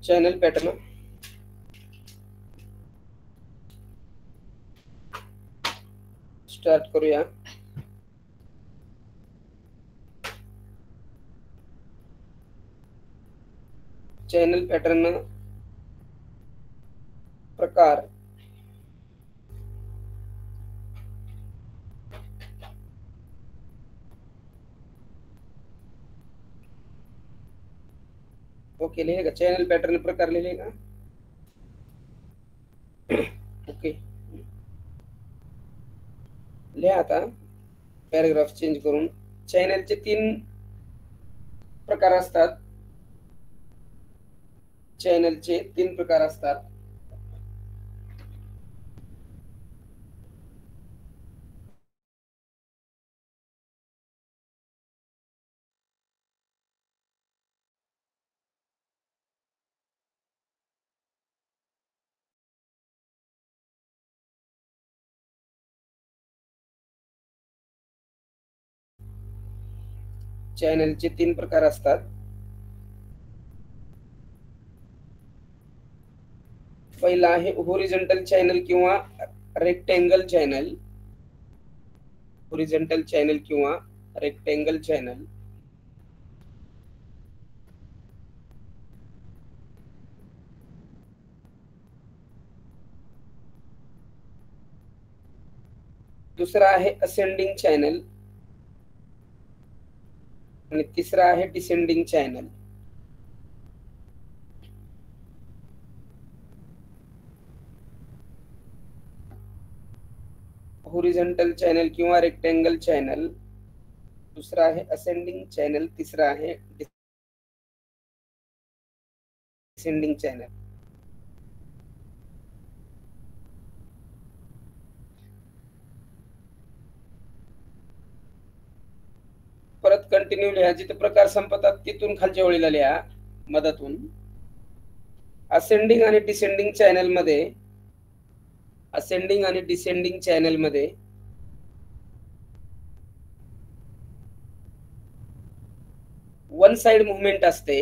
Channel pattern start करूया. Channel pattern प्रकार okay लिहिले का? चॅनल पॅटर्न प्रकार लिहिले का? ओके लिहा आता पॅराग्राफ चेंज करून. चॅनलचे 3 प्रकार असतात. चॅनलचे 3 प्रकार असतात. चॅनलचे 3 प्रकार असतात. पहिला आहे हॉरिझॉन्टल चॅनल किंवा रेक्टँगल चॅनल. हॉरिझॉन्टल चॅनल किंवा रेक्टँगल चॅनल. दुसरा आहे असेंडिंग चॅनल आणि तिसरा आहे डिसेंडिंग चॅनल. हॉरिझॉन्टल चॅनल किंवा रेक्टँगल चॅनल, दुसरा आहे असेंडिंग चॅनल, तिसरा आहे डिसेंडिंग चॅनल. परत कंटिन्यू लिहा. जिथे प्रकार संपतात तिथून खालच्या ओळीला लिहा मधातून. असेंडिंग आणि डिसेंडिंग चॅनल मध्ये वन साइड मूवमेंट असते.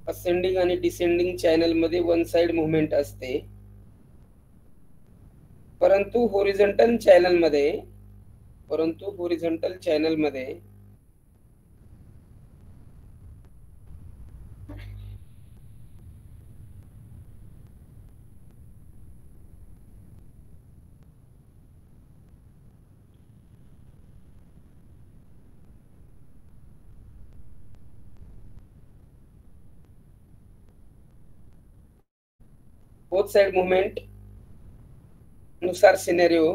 असेंडिंग आणि डिसेंडिंग चॅनल मध्ये वन साइड मूवमेंट असते. परंतु हॉरिझॉन्टल चॅनल मध्ये बोथ साइड मूवमेंट नुसार सिनेरिओ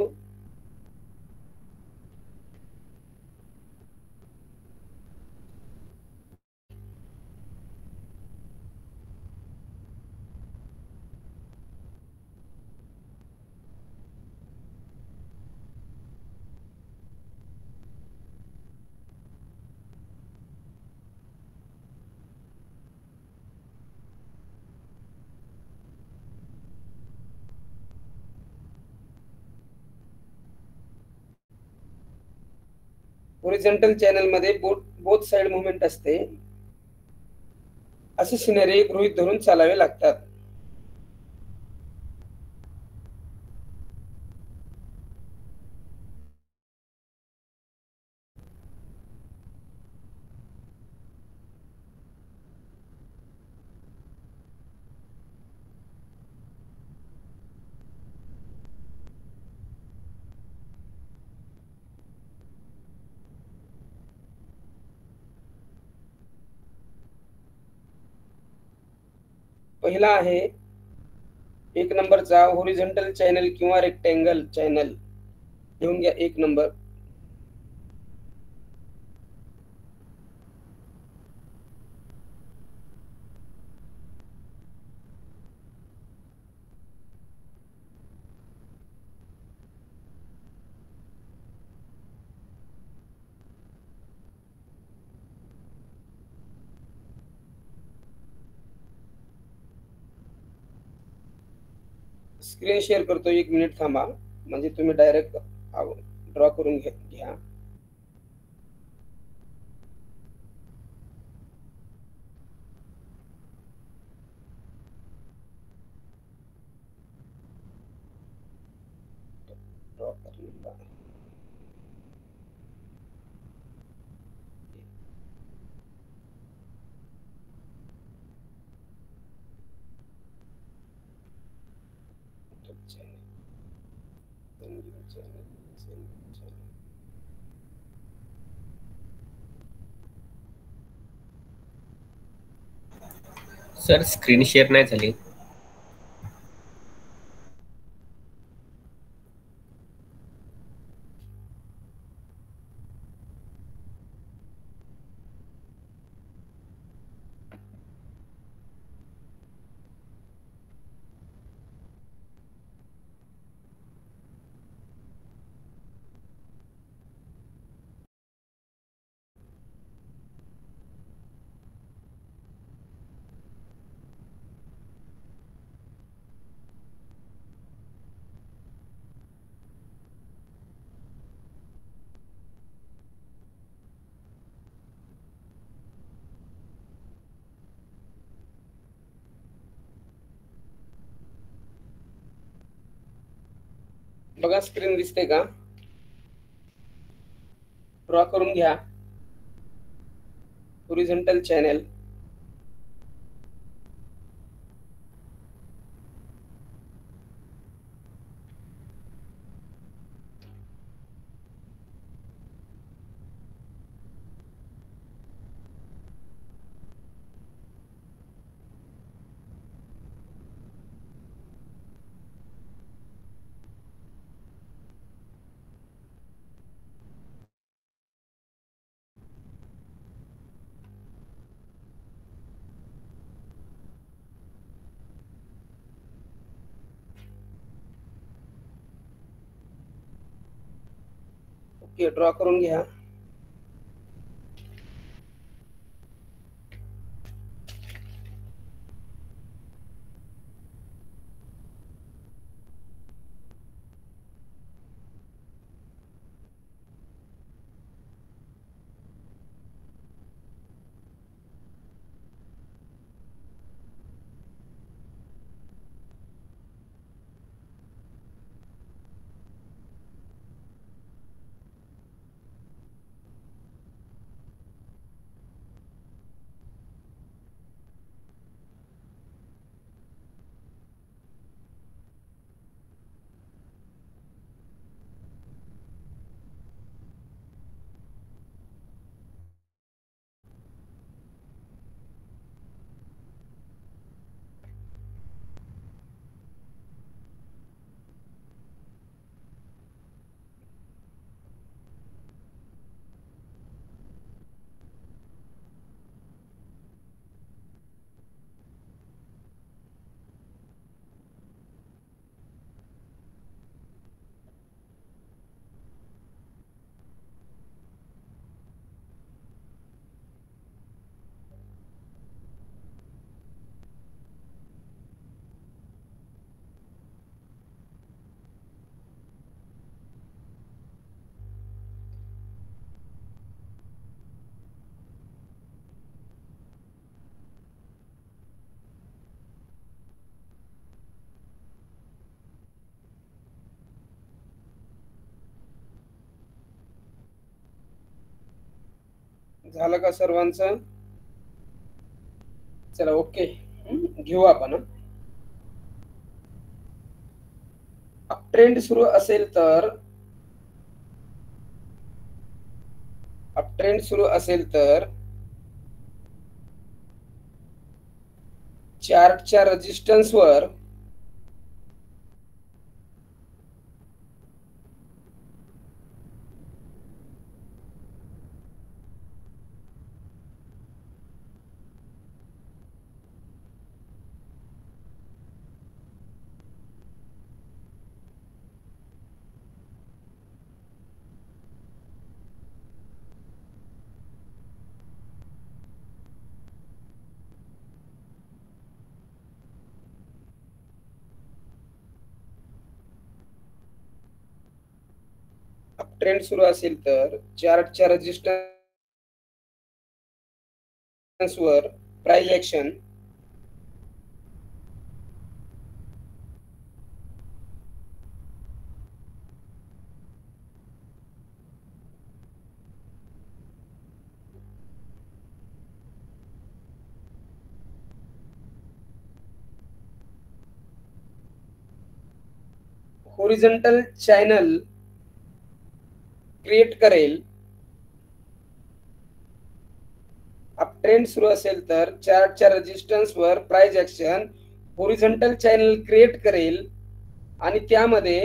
हॉरिझॉन्टल चॅनल मध्ये बोथ साइड मूवमेंट असते. असे सिनेरिओ गृहीत धरून चालावे लागतात. पहिला आहे 1 नंबरचा हॉरिझॉन्टल चॅनल किंवा रेक्टँगल चॅनल. लिहून घ्या 1 नंबर. स्क्रीन शेअर करतो, 1 मिनिट थांबा, म्हणजे तुम्ही डायरेक्ट ड्रॉ करून घ्या. सर स्क्रीन शेअर नाही झाली. बघा स्क्रीन दिसते का? ड्रॉ करून घ्या हॉरिझॉन्टल चॅनल. ओके, ड्रॉ करून घ्या. झालं का सर्वांचं? चला ओके, घेऊ आपण. ट्रेंड सुरू असेल तर चार्टच्या रेजिस्टन्सवर ट्रेंड सुरू असेल तर चार्टच्या रेजिस्टन्सवर price action horizontal channel create करेल, अप ट्रेंड सुरू असेल तर चार्टच्या रेजिस्टन्सवर price action horizontal channel create करेल आणि त्यामध्ये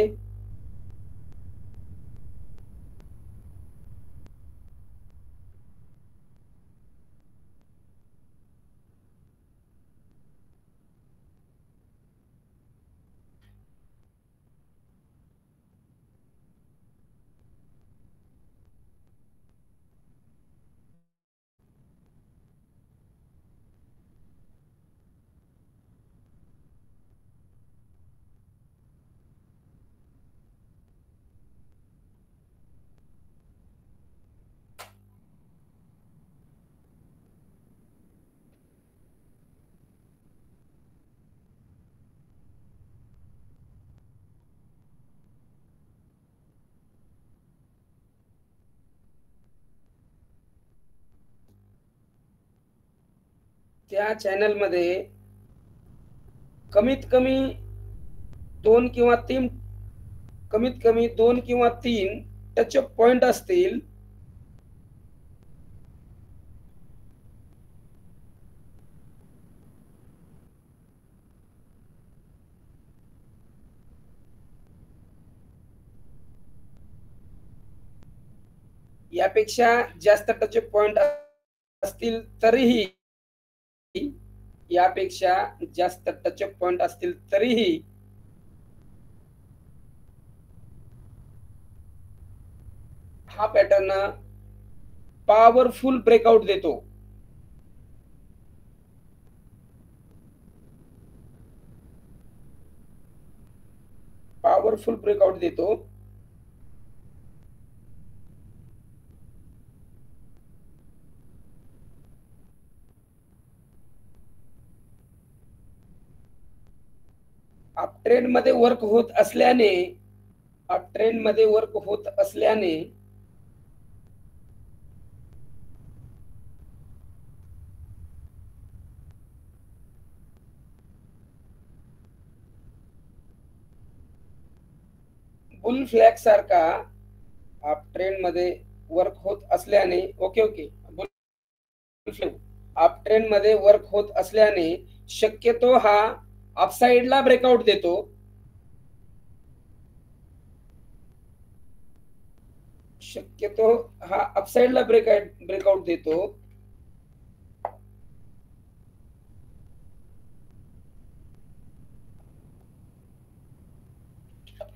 त्या चॅनलमध्ये कमीत कमी दोन किंवा तीन टच पॉइंट असतील, यापेक्षा जास्त टच पॉइंट असतील तरीही हा पॅटर्न पॉवरफुल ब्रेकआउट देतो. अप ट्रेंड मध्ये वर्क होत असल्याने बुल फ्लॅग सारखा अप ट्रेंड मध्ये वर्क होत असल्याने अप ट्रेंड मध्ये वर्क होत असल्याने शक्यतो हा अपसाइडला ब्रेकआउट देतो. ब्रेकआउट देतो.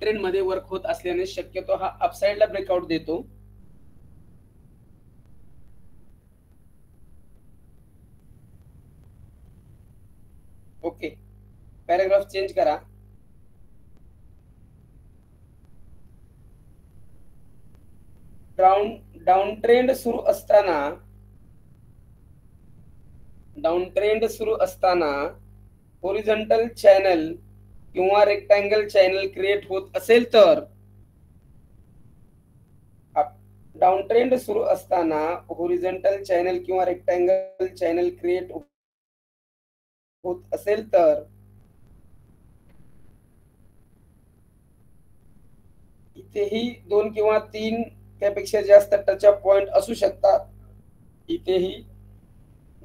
ट्रेंड मध्ये वर्क होत असल्याने शक्यतो हा अपसाइडला ब्रेकआउट देतो. ओके, पॅराग्राफ चेंज करा. डाउन ट्रेंड सुरू असताना हॉरिझॉन्टल चॅनल किंवा रेक्टँगल चॅनल क्रिएट होत असेल तर, डाउन ट्रेंड सुरू असताना हॉरिझॉन्टल चॅनल किंवा रेक्टँगल चॅनल क्रिएट होत असेल तर इथेही 2 किंवा 3 त्यापेक्षा जास्त टच पॉइंट असू शकतात. इथेही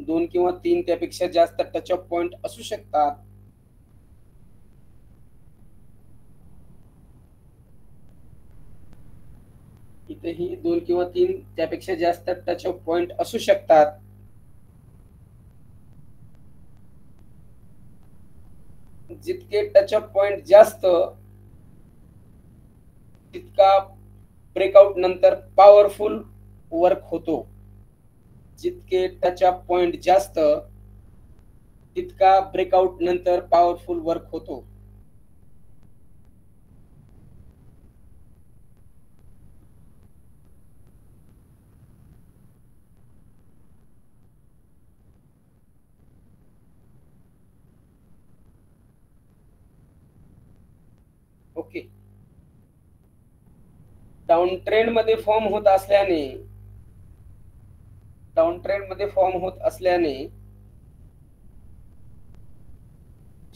2 किंवा 3 त्यापेक्षा जास्त टच पॉइंट असू शकतात. इथेही 2 किंवा 3 त्यापेक्षा जास्त टच पॉइंट असू शकतात. जितके टच पॉइंट जास्त तितका ब्रेकआउट नंतर पॉवरफुल वर्क होतो. जितके टच पॉइंट जास्त तितका ब्रेकआउट नंतर पॉवरफुल वर्क होतो. ओके, डाउन ट्रेंड मध्ये फॉर्म होत असल्याने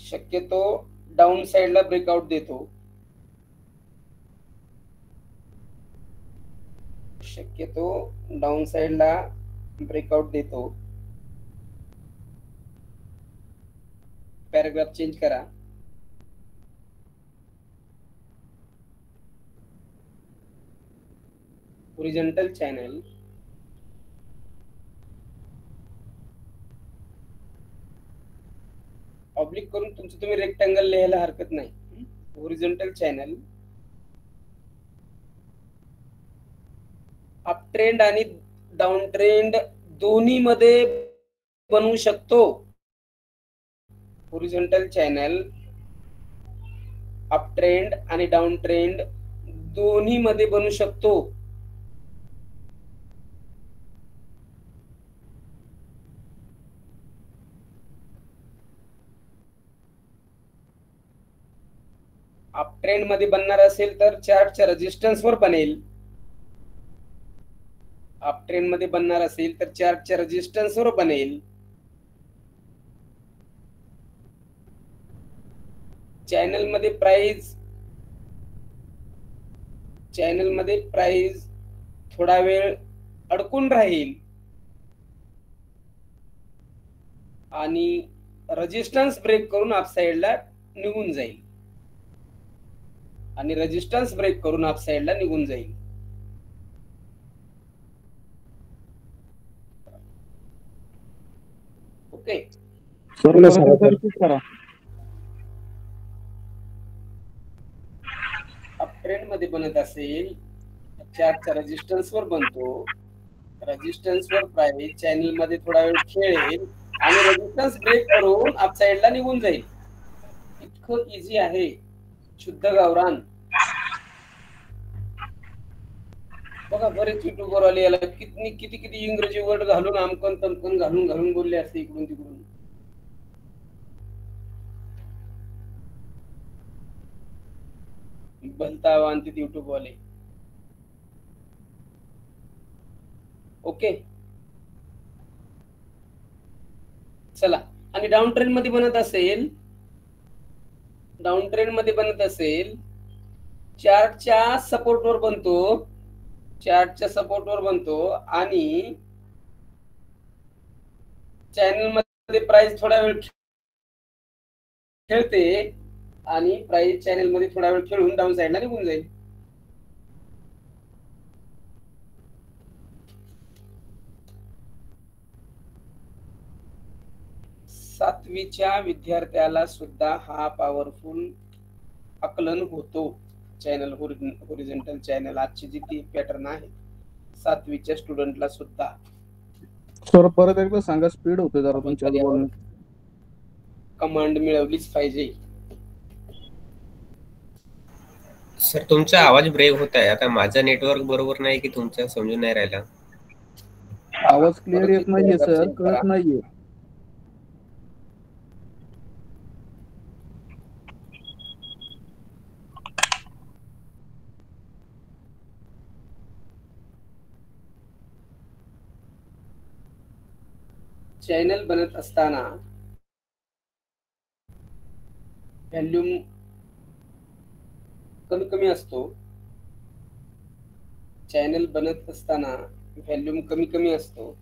शक्यतो डाउन साइडला ब्रेकआउट देतो. शक्यतो डाऊन साइडला ब्रेकआउट देतो. पॅराग्राफ चेंज करा. हॉरिझॉन्टल चॅनल ऑब्लिक करून तुमचं तुम्ही रेक्टँगल लिहायला हरकत नाही. हॉरिझॉन्टल चॅनल अप ट्रेंड आणि डाऊन ट्रेंड दोन्ही मध्ये बनवू शकतो. हॉरिझॉन्टल चॅनल अप ट्रेंड आणि डाऊन ट्रेंड दोन्ही मध्ये बनवू शकतो. अप ट्रेंड मध्ये बनणार असेल तर चार्टच्या रेजिस्टन्स वर बनेल. अप ट्रेंड मध्ये बनणार असेल तर चार्टच्या रेजिस्टन्स वर बनेल. चॅनल मध्ये प्राइस थोडा वेळ अडकून राहील आणि रेजिस्टन्स ब्रेक करून अप साइडला निघून जाईल. ओके. अप ट्रेंड मध्ये बनत असेल चार्टच्या रेजिस्टन्स वर बनतो. रेजिस्टन्स वर प्राइस चॅनल मध्ये थोडा वेळ खेळेल आणि रेजिस्टन्स ब्रेक करून अप साइडला निघून जाईल. इतकं इझी आहे. शुद्ध गावरान. बघा बरेच युट्यूबर आले याला किती इंग्रजी वर्ड घालून आमकन तमकन घालून बोलले असते इकडून तिकडून. भलता आणते युट्यूब वाले. ओके चला. आणि डाऊन ट्रेंड मध्ये बनत असेल चार्टच्या सपोर्टवर बनतो आणि चॅनल मध्ये प्राइस थोडा वेळ खेळते आणि प्राइस चॅनल मध्ये थोडा वेळ खेळून डाऊन साइडला निघून जाईल. सातवीच्या विद्यार्थ्याला सुद्धा हा पॉवरफुल आकलन होतो. चॅनल हॉरिझॉन्टल चॅनल आजची जी ती पॅटर्न आहे सातवीच्या स्टुडंटला सुद्धा. सर परत एकदा सांगा, स्पीड होते जरा तुमच्या बोलणं. कमांड मिळवलीच पाहिजे. सर तुमचा आवाज ब्रेक होत आहे. आता माझं नेटवर्क बरोबर नाही की तुमचं समजून नाही राहिला. आवाज क्लिअर येत नाहीये सर, कळत नाहीये. चॅनल बनत असताना व्हॉल्यूम कमी असतो. चॅनल बनत असताना व्हॉल्यूम कमी असतो.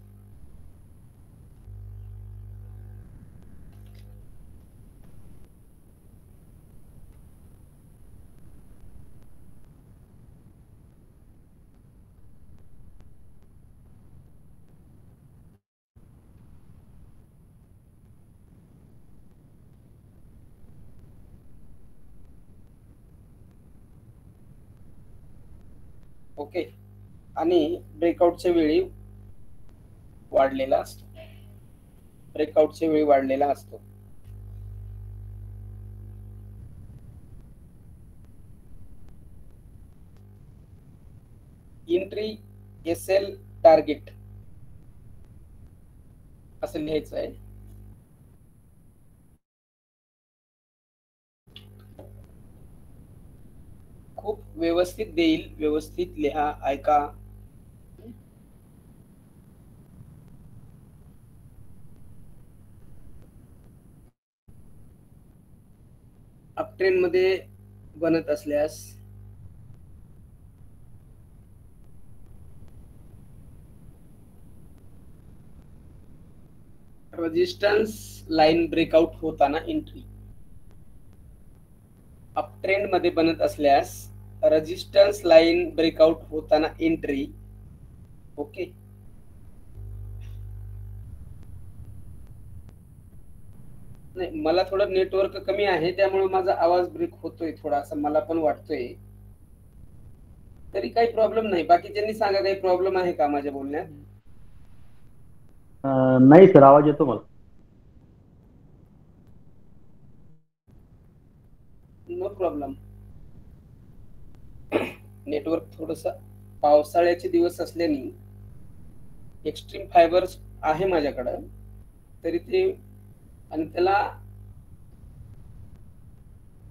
ओके. आणि ब्रेकआउटच्या वेळी वाढलेला असतो. एंट्री एसएल टार्गेट असं लिहायचं आहे. खूप व्यवस्थित देईल. व्यवस्थित लिहा, ऐका. अप ट्रेंड मध्ये बनत असल्यास रेजिस्टन्स लाईन ब्रेकआउट होताना एंट्री. अप ट्रेंड मध्ये बनत असल्यास रेजिस्टन्स लाईन ब्रेकआउट होताना एंट्री. ओके. नाही, मला थोडं नेटवर्क कमी आहे त्यामुळे माझा आवाज ब्रेक होतोय थोडा, असं मला पण वाटतोय. तरी काही प्रॉब्लेम नाही. बाकीच्यांनी सांगा, काही प्रॉब्लेम आहे का माझ्या बोलण्यात? नाही सर, आवाज येतो मला. No problem. नेटवर्क थोडस पावसाळ्याचे दिवस असल्याने एक्स्ट्रीम फायबर्स आहे माझ्याकडं, तरी ते, आणि त्याला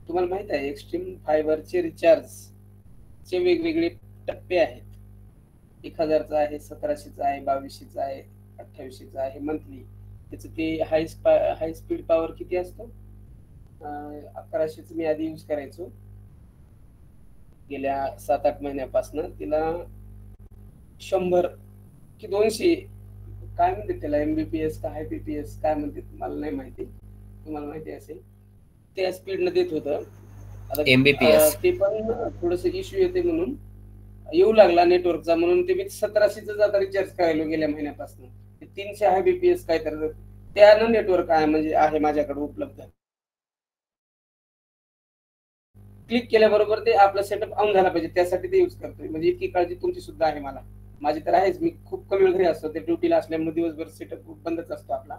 तुम्हाला माहित आहे एक्स्ट्रीम फायबरचे रिचार्ज चे वेगवेगळे टप्पे आहेत. 1000चा आहे, 1700चा आहे, 2200चा आहे, 2800चा आहे मंथली. त्याचं ते हाय स्पीड पॉवर किती असतं? 1100च मी आधी यूज करायचो गेल्या 7-8 महिन्यापासून. तिला 100 की 200 काय म्हणते त्याला, MBPS का IPPS काय म्हणते मला नाही माहिती, तुम्हाला माहिती असेल, त्या स्पीडनं देत होतं. आता MBPS. ते पण थोडस इश्यू येते म्हणून येऊ लागला नेटवर्कचा, म्हणून ते मी 1700च आता रिचार्ज करायला गेल्या महिन्यापासून. 300 IBPS काय तर त्यानं नेटवर्क आहे, म्हणजे आहे माझ्याकडे उपलब्ध. क्लिक केल्याबरोबर ते आपला सेटअप ऑन झाला पाहिजे, त्यासाठी ते यूज करतोय. म्हणजे इतकी काळजी तुमची सुद्धा आहे मला. माझी तर आहेच, मी खूप कमी वेळ घरी असतो, ते ड्युटीला असल्यामुळे दिवसभर सेटअप बंदच असतो आपला,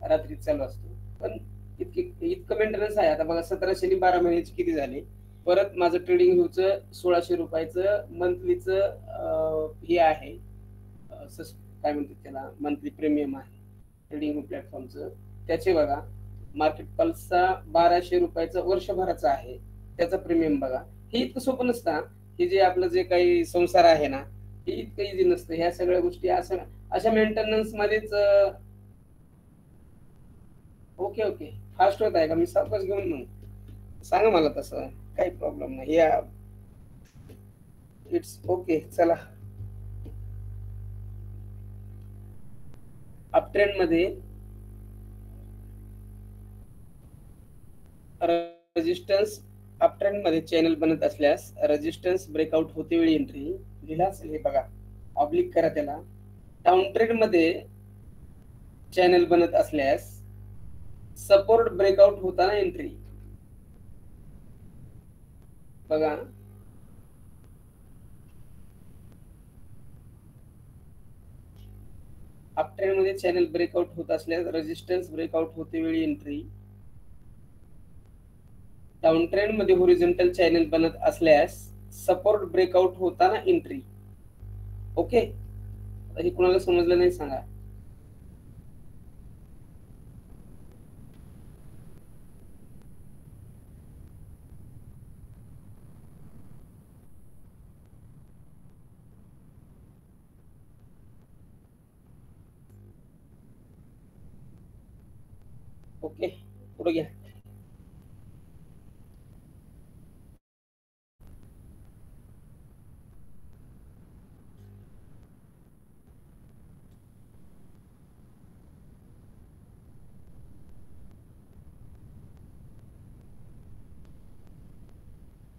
रात्री चालू असतो. पण इतकं मेंटेनन्स आहे. आता बघा 1700 आणि 12 महिन्याची किती झाली. परत माझं ट्रेडिंग व्ह्यूचं 1600 रुपयाचं मंथलीचं हे आहे, काय म्हणतात त्याला, मंथली प्रीमियम आहे ट्रेडिंग व्ह्यू प्लॅटफॉर्मचं. त्याचे बघा मार्केट पल्सचा 1200 रुपयाचा वर्षभराचा आहे, त्याचा प्रीमियम बघा. हे इतकं सोपं नसतं. हे जे आपलं जे काही संसार आहे ना, हे इतकं इझी नसतं. ह्या सगळ्या गोष्टी अशा मेंटेनन्स मध्येच. ओके, फास्ट होत आहे का? मी सावकाश घेऊन मग सांगा मला, तसं काही प्रॉब्लेम नाही. या इट्स ओके. चला, अप ट्रेंड मध्ये रेजिस्टन्स, अप ट्रेंड मध्ये चॅनल बनत असल्यास रेजिस्टन्स ब्रेकआउट होते वेळी एंट्री. लिहिला असेल हे बघा, ऑब्लिक करा त्याला. डाऊन ट्रेंड मध्ये चॅनल बनत असल्यास सपोर्ट ब्रेकआउट होताना एंट्री. बघा, अप ट्रेंड मध्ये चॅनल ब्रेकआउट होत असल्यास रेजिस्टन्स ब्रेकआउट होते वेळी एंट्री. डाऊन ट्रेंड मध्ये होरिझॉन्टल चॅनल बनत असल्यास सपोर्ट ब्रेकआउट होताना एंट्री. ओके. हे कुणाला समजलं नाही सांगा. ओके, पुढे घ्या.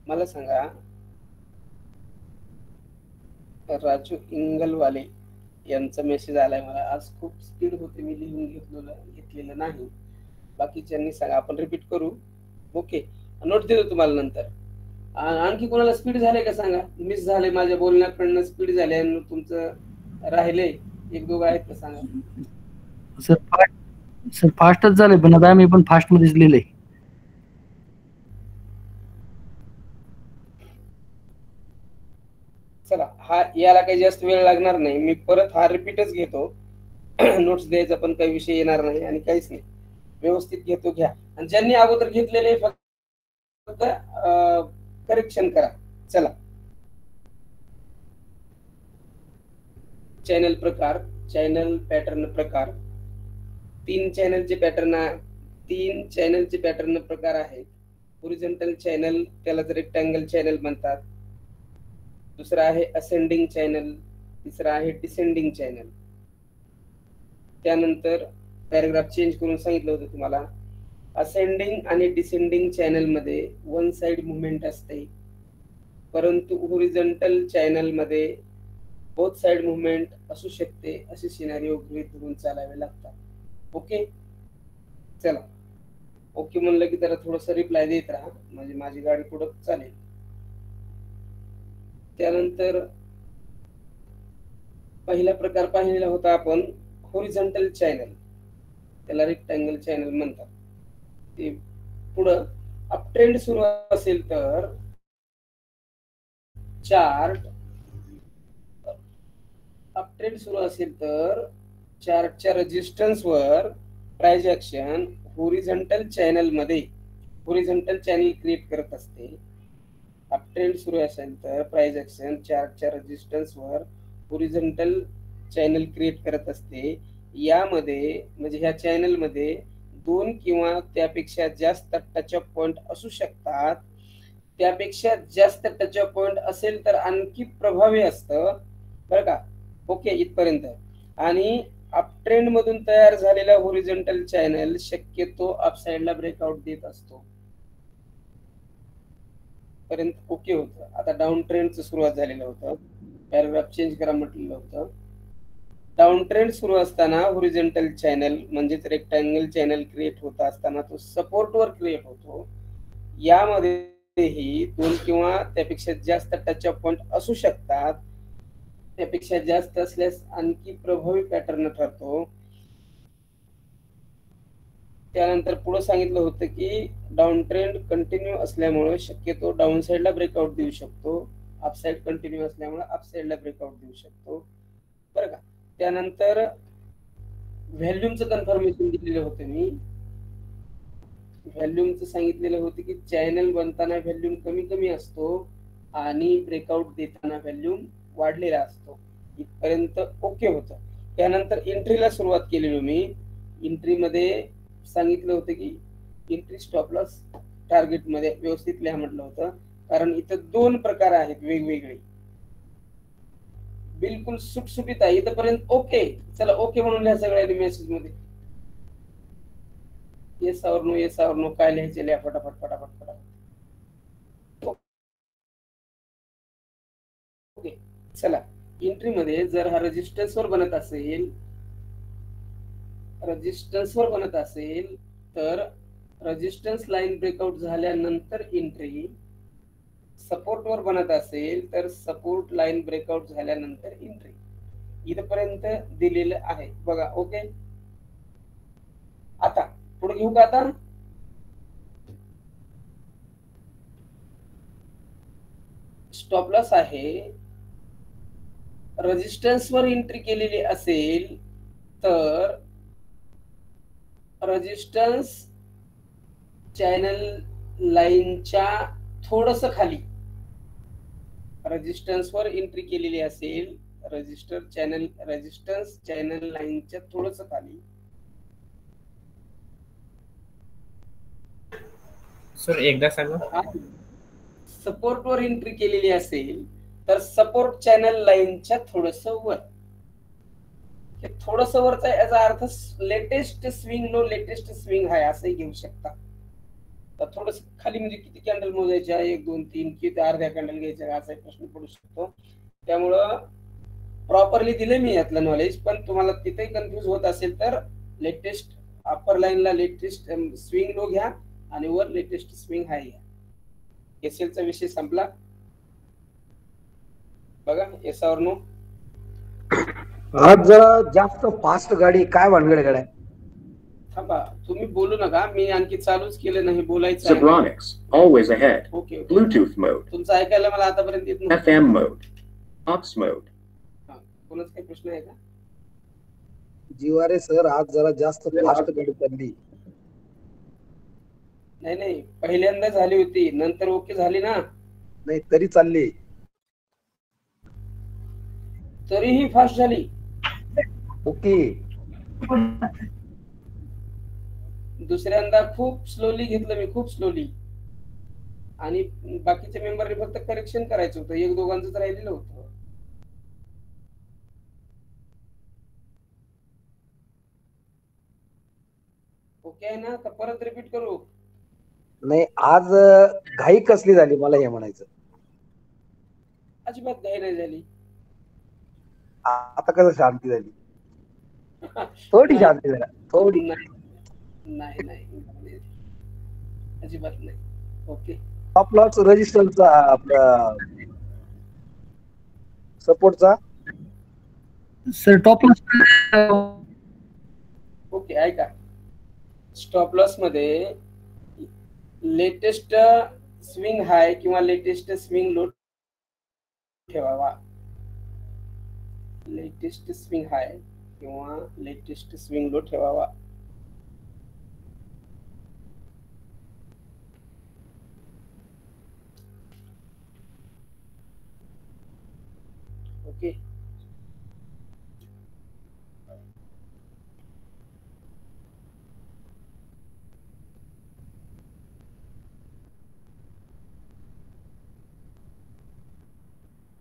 मला सांगा, राजू इंगलवाले यांचा मेसेज आलाय मला. आज खूप स्पीड होते, मी लिहून घेतलेलं नाही. बाकीच्यांनी सांगा, आपण रिपीट करू. ओके, नोट देतो तुम्हाला नंतर. आणखी कोणाला स्पीड झाले का सांगा. मिस झाले माझ्या बोलण्याकडनं, स्पीड झाले आणि तुमचं राहिले एक दोघं आहेत का सांगा. सर फास्टच झाले, पण आता आम्ही पण फास्ट मध्येच लिहिले. चला, हा याला काही जास्त वेळ लागणार नाही. मी परत हा रिपीटच घेतो. नोट्स द्यायचा पण काही विषय येणार नाही आणि काहीच नाही. व्यवस्थित घेतो, घ्या. आणि ज्यांनी अगोदर घेतलेले फक्त करेक्शन करा. चला, चॅनल प्रकार, चॅनल पॅटर्न प्रकार. तीन चॅनलचे पॅटर्न प्रकार आहेत. होरिझॉन्टल चॅनल, त्याला रेक्टँगल चॅनल म्हणतात. दुसरा आहे असेंडिंग चॅनल, तिसरा आहे डिसेंडिंग चॅनल. त्यानंतर पॅराग्राफ चेंज करून सांगितलं होतं तुम्हाला. असेंडिंग आणि डिसेंडिंग चॅनल मध्ये वन साइड मुवमेंट असते, परंतु होरिझॉन्टल चॅनल मध्ये बोथ साइड मुवमेंट असू शकते, असे सिनारिओ गृहीत धरून चालावे लागतात. ओके, चला ओके म्हणलं की जरा थोडस रिप्लाय देत राहा, म्हणजे माझी गाडी पुढे चालेल. त्यानंतर पहिला प्रकार पाहिलेला होता आपण होरिझॉन्टल चॅनल, त्याला रेक्टँगल चॅनल म्हणतात. ते पुढं अपट्रेंड सुरू असेल तर चार्ट अपट्रेंड सुरू असेल तर चार्टच्या रेजिस्टन्स वर प्राइस ऍक्शन होरिझॉन्टल चॅनल मध्ये होरिझॉन्टल चॅनल क्रिएट करत असते. अपट्रेंड सुरू असेल तर प्राइस ऍक्शन चार्टच्या रेजिस्टन्स वर होरिझॉन्टल चॅनल क्रिएट करत असते. यामध्ये म्हणजे ह्या चॅनल मध्ये दोन किंवा त्यापेक्षा जास्त टच ऑफ पॉइंट असू शकतात. त्यापेक्षा जास्त टच ऑफ पॉइंट असेल तर आणखी प्रभावी असतं बरं का. ओके, इथपर्यंत. आणि अपट्रेंड मधून तयार झालेला होरिझॉन्टल चॅनल शक्यतो अपसाइडला ब्रेकआउट देत असतो, पर्यंत ओके होतं. आता डाऊन ट्रेंडचं सुरुवात झालेलं होतं, पॅराग्राफ चेंज करा म्हटलेलं होतं. डाऊन ट्रेंड सुरू असताना होरिझॉन्टल चॅनल म्हणजेच रेक्टँगल चॅनल क्रिएट होत असताना तो सपोर्टवर क्रिएट होतो. यामध्येही दोन किंवा त्यापेक्षा जास्त टच ऑफ पॉइंट असू शकतात. त्यापेक्षा जास्त असल्यास आणखी प्रभावी पॅटर्न ठरतो. त्यानंतर पुढे सांगितलं होतं की डाऊन ट्रेंड कंटिन्यू असल्यामुळे शक्यतो डाऊन साइडला ब्रेकआउट देऊ शकतो, अपसाइड कंटिन्यू असल्यामुळे अपसाइडला ब्रेकआउट देऊ शकतो बरं का. त्यानंतर व्हॅल्यूमचं कन्फर्मेशन दिलेलं होतं मी. व्हॅल्यूमचं सांगितलेलं होतं की चॅनल बनताना व्हॅल्यूम कमी कमी असतो आणि ब्रेकआउट देताना व्हॅल्यूम वाढलेला असतो. इथपर्यंत ओके होतं. त्यानंतर एंट्रीला सुरुवात केलेली मी. एंट्रीमध्ये सांगितलं होतं की एंट्री स्टॉप लॉस टार्गेट मध्ये व्यवस्थित लिहा म्हटलं होतं, कारण इथं दोन प्रकार आहेत वेगवेगळे. बिलकुल सुटसुटीत आहे इथपर्यंत. ओके, चला ओके म्हणून लिहा सगळ्यांनी मेसेज मध्ये. येस और नो, येस और नो काय लिहायचे लिहा फटाफट फटाफट फटाफट. ओके, चला. एंट्री मध्ये जर हा रेजिस्टन्स वर बनत असेल तर रेजिस्टन्स लाईन ब्रेकआउट झाल्यानंतर एंट्री. सपोर्ट वर बनत असेल तर सपोर्ट लाईन ब्रेकआउट झाल्यानंतर एंट्री. इथपर्यंत दिलेलं आहे बघा. ओके, आता पुढे घेऊ का. आता स्टॉप लॉस आहे, रेजिस्टन्स वर एंट्री केलेली असेल तर रेजिस्टन्स चॅनल लाईनच्या थोडस खाली, रेजिस्टन्स वर एंट्री केलेली असेल रेजिस्टन्स चॅनल लाईनच्या थोडस खाली. सर एकदा सांगा. सपोर्ट वर एंट्री केलेली असेल तर सपोर्ट चॅनल लाईनच्या थोडस वर. थोडस वरचा याचा अर्थ latest swing low, latest swing high असंही घेऊ शकता. तर थोडस खाली म्हणजे किती कॅन्डल मोजायच्या, 1 2 3 किती अर्ध्या कॅन्डल घ्यायच्या असा प्रश्न पडू शकतो. त्यामुळं प्रॉपरली दिले मी यातलं नॉलेज, पण तुम्हाला तिथेही कन्फ्युज होत असेल तर लेटेस्ट अपर लाईनला लेटेस्ट स्विंग लो घ्या आणि वर लेटेस्ट स्विंग हाय घ्या. एसएलचा विषय संपला बघा. येस और नो. आज जरा जास्त फास्ट गाडी काय भानगड गाड्या. थांबा, तुम्ही बोलू नका, मी आणखी चालूच केलं नाही बोलायचं. Zebronics, always ahead. Okay, Bluetooth mode, तुमचं ऐकायला मला आतापर्यंत येत नव्हतं. FM mode, aux mode. कोणाचा काही प्रश्न आहे का. जीवारे सर आज जरा जास्त फास्ट गाडी चालली. नाही पहिल्यांदा झाली होती, नंतर ओके झाली ना. नाही तरी चालली, तरीही फास्ट झाली. ओके. दुसऱ्यांदा खूप स्लोली घेतलं मी, खूप स्लोली. आणि बाकीच्या मेंबरने फक्त करेक्शन करायचं होतं, 1-2 राहिलेलं होतं. आहे ना, का परत रिपीट करू? नाही आज घाई कसली झाली मला हे म्हणायचं. अजिबात घाई नाही झाली. आता कसं शांती झाली, थोडी नाही शांती झाली थोडी. नाही नाही, अजिबात नाही. ओके. टॉप लॉस रेजिस्टन्सचा आपला सपोर्टचा सर टॉप लॉस ओके, ऐका. स्टॉप लॉस मध्ये लेटेस्ट स्विंग हाय किंवा लेटेस्ट स्विंग लो ठेवावा. लेटेस्ट स्विंग हाय किंवा लेटेस्ट स्विंग लो ठेवावा. ओके.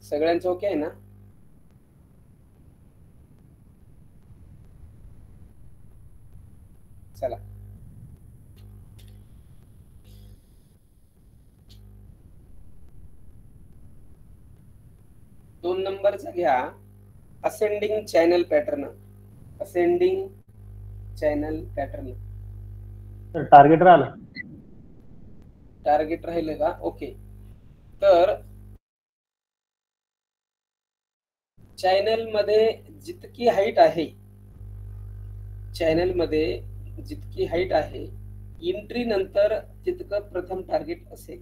सगळ्यांचं ओके आहे ना? चला. दोन नंबरचा घ्या. Ascending channel pattern. Ascending channel pattern. Target राहिलं. टार्गेट राहिलं का? ओके. तर चॅनल मध्ये जितकी हाईट आहे, चॅनल मध्ये जितकी हाईट आहे, एंट्री नंतर तितकं प्रथम टार्गेट असेल.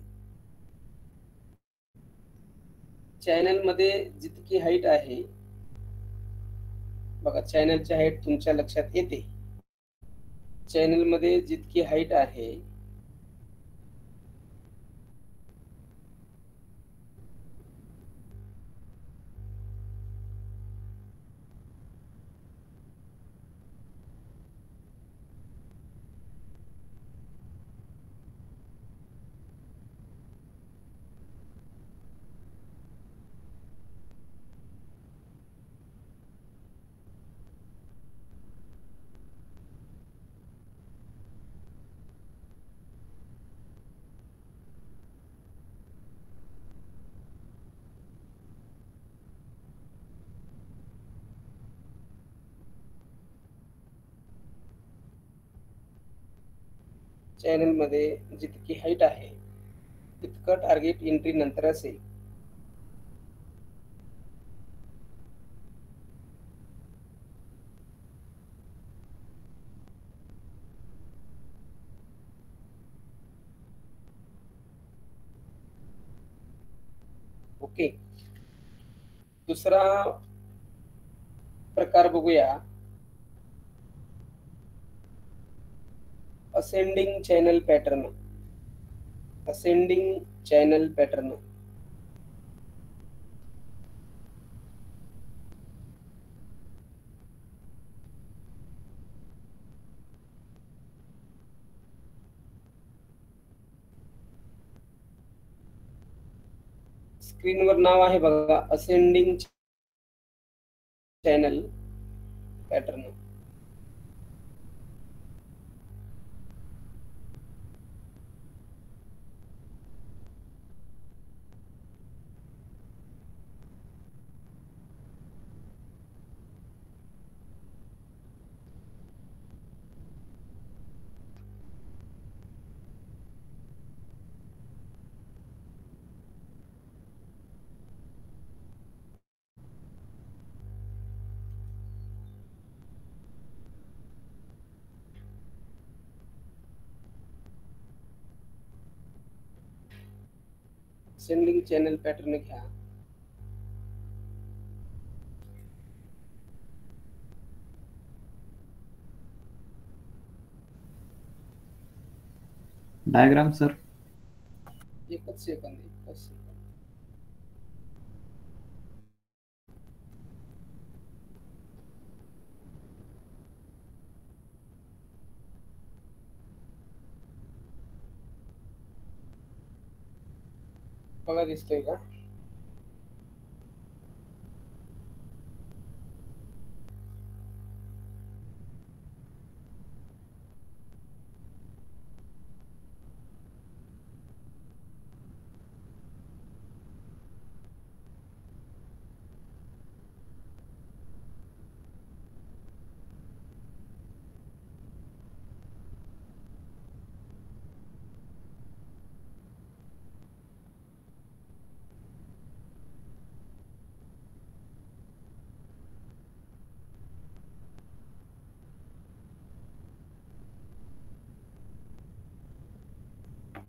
चॅनल मध्ये जितकी हाईट आहे, बघा चॅनलची हाईट तुमच्या लक्षात येते. चॅनल मध्ये जितकी हाईट आहे चॅनल मध्ये जितकी हाईट आहे तितकं टार्गेट एंट्री नंतर असेल. ओके. दुसरा प्रकार बघूया. Ascending channel pattern. Ascending channel pattern. स्क्रीनवर नाव आहे बघा, ascending channel pattern. Ascending channel pattern घ्या. Diagram sir. एकच सेकंद. बघा दिसतोय का?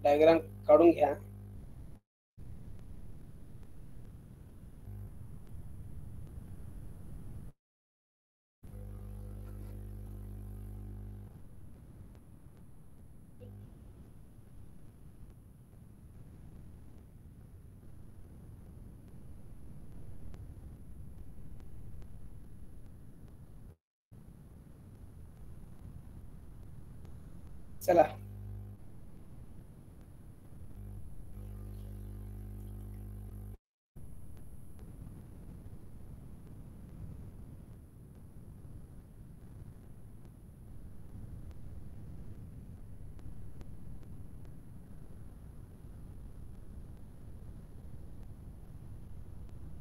डायग्राम काढून घ्या. चला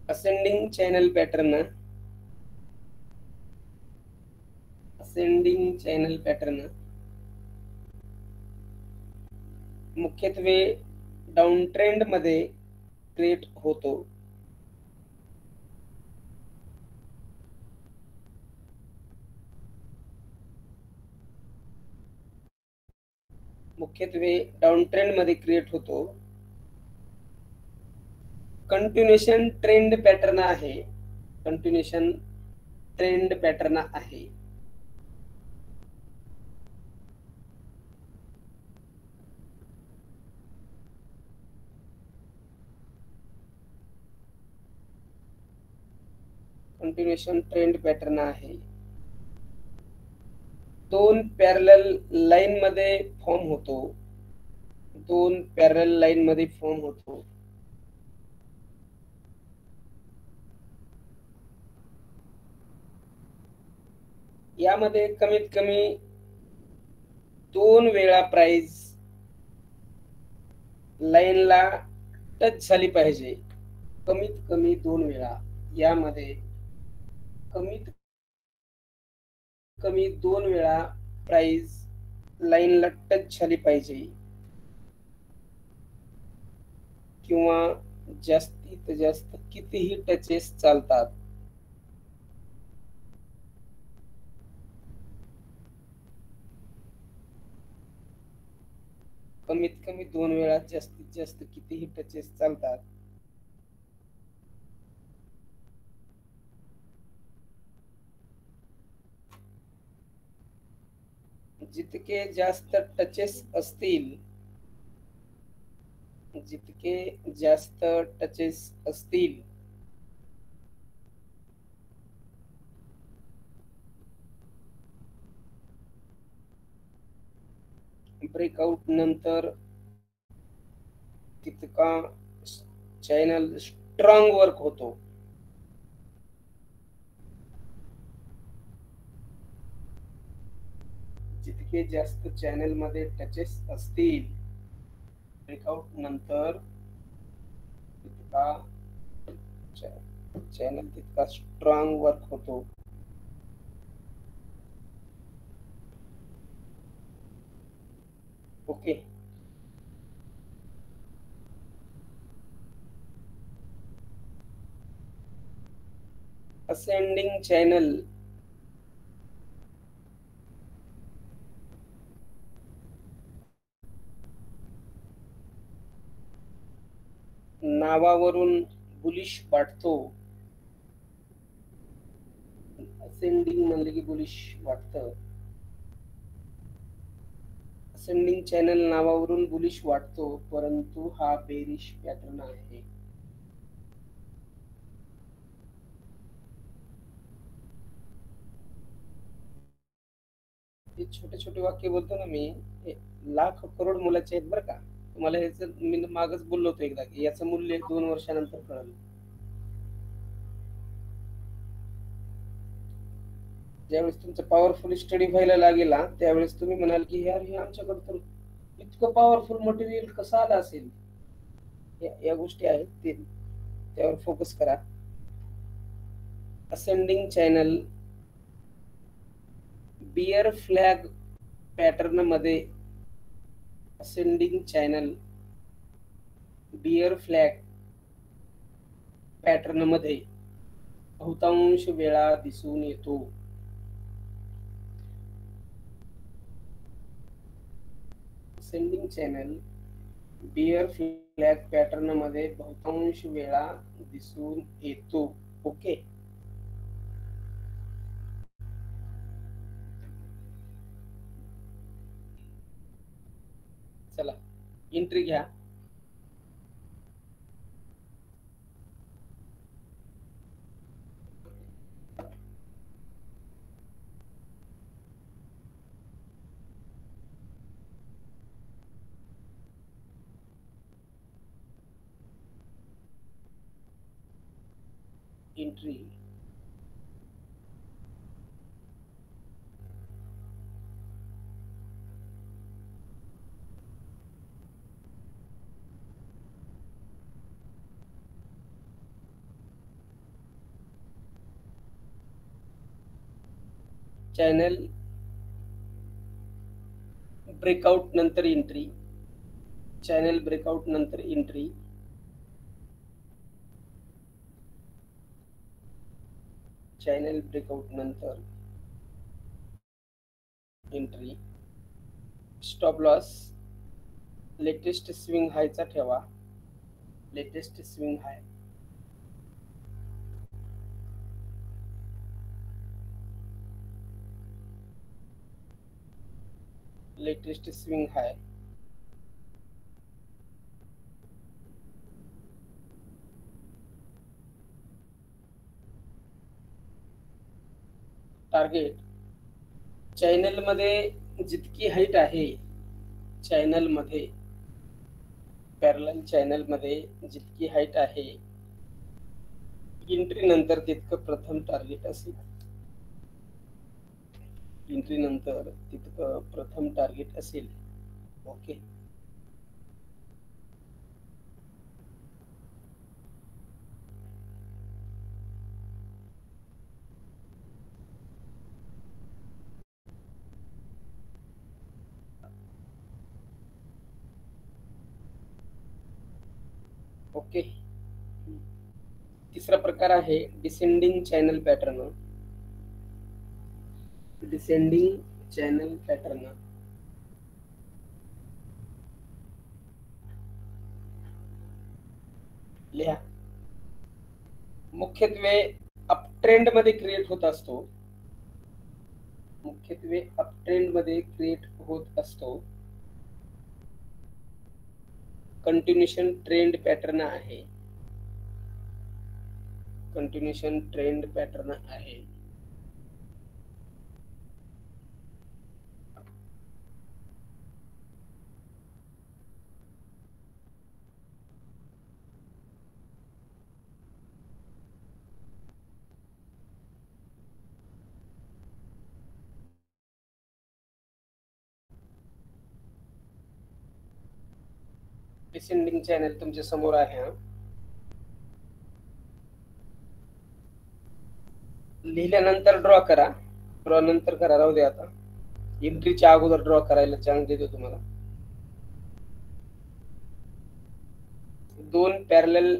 असेंडिंग चॅनल पॅटर्न मुख्यत्वे डाऊन ट्रेंड मध्ये क्रिएट होतो. कंटिन्युएशन ट्रेंड पॅटर्न आहे. दोन पॅरलल लाईन मध्ये फॉर्म होतो. यामध्ये कमीत कमी 2 वेळा प्राइस लाईनला टच झाली पाहिजे. कमीत कमी 2 वेळा. यामध्ये कमीत कमी 2 वेळा प्राइस लाईनला टच झाली पाहिजे किंवा जास्तीत जास्त कितीही टचेस चालतात. कमीत कमी 2 वेळा जास्तीत जास्त कितीही टचेस चालतात. जितके जास्त टचेस असतील ब्रेकआउट नंतर तितका चॅनल स्ट्रॉंग वर्क होतो. जितके जास्त चॅनल मध्ये टचेस असतील ब्रेकआउट नंतर तितका चॅनल तितका स्ट्रॉंग वर्क होतो. ओके. असेंडिंग चॅनल नावावरून बुलिश वाटतो. असेंडिंग म्हणले की बुलिश वाटतं. असेंडिंग चॅनल नावावरून बुलिश वाटतो, परंतु हा बेरिश पॅटर्न आहे. हे छोटे छोटे वाक्य बोलतो ना मी, हे लाख करोड मुलाचे आहेत बरं का. तुम्हाला ह्याच मी मागच बोललो होतो एकदा की याचं मूल्य 2 वर्षानंतर कळलं. ज्यावेळेस तुमचा पॉवरफुल स्टडी व्हायला लागेला त्यावेळेस तुम्ही म्हणाल की यार हे आमच्याकडे तर इतकं पॉवरफुल मटेरियल कसं आलं असेल. या गोष्टी आहेत त्यावर फोकस करा. Ascending channel bear flag pattern मध्ये बहुतांश वेळा दिसून येतो. Ascending channel bear flag pattern मध्ये बहुतांश वेळा दिसून येतो. ओके, चला एंट्री घ्या. एंट्री चॅनल ब्रेकआउट नंतर एंट्री, चॅनल ब्रेकआउट नंतर एंट्री, चॅनल ब्रेकआउट नंतर entry, stop loss latest swing हायचा ठेवा, latest swing high, latest swing high, target channel मध्ये जितकी हाईट आहे, चॅनल मध्ये पॅरलल चॅनल मध्ये जितकी हाईट आहे, एंट्री नंतर तितकं प्रथम टार्गेट असेल, एंट्री नंतर तितकं प्रथम टार्गेट असेल. Okay, okay. तिसरा प्रकार आहे descending channel pattern. Descending channel pattern लिहा. मुख्यत्वे अपट्रेंड मध्ये क्रिएट होत असतो, मुख्यत्वे अपट्रेंड मध्ये क्रिएट होत असतो. कंटिन्यूशन ट्रेंड पॅटर्न आहे, कंटिन्यूशन ट्रेंड पॅटर्न आहे. डिसेंडिंग चॅनल तुमच्या समोर आहे. लिहिल्यानंतर ड्रॉ करा, ड्रॉ नंतर करा, राहू दे. आता एंट्रीच्या अगोदर ड्रॉ करायला चान्स देतो तुम्हाला. दोन पॅरलल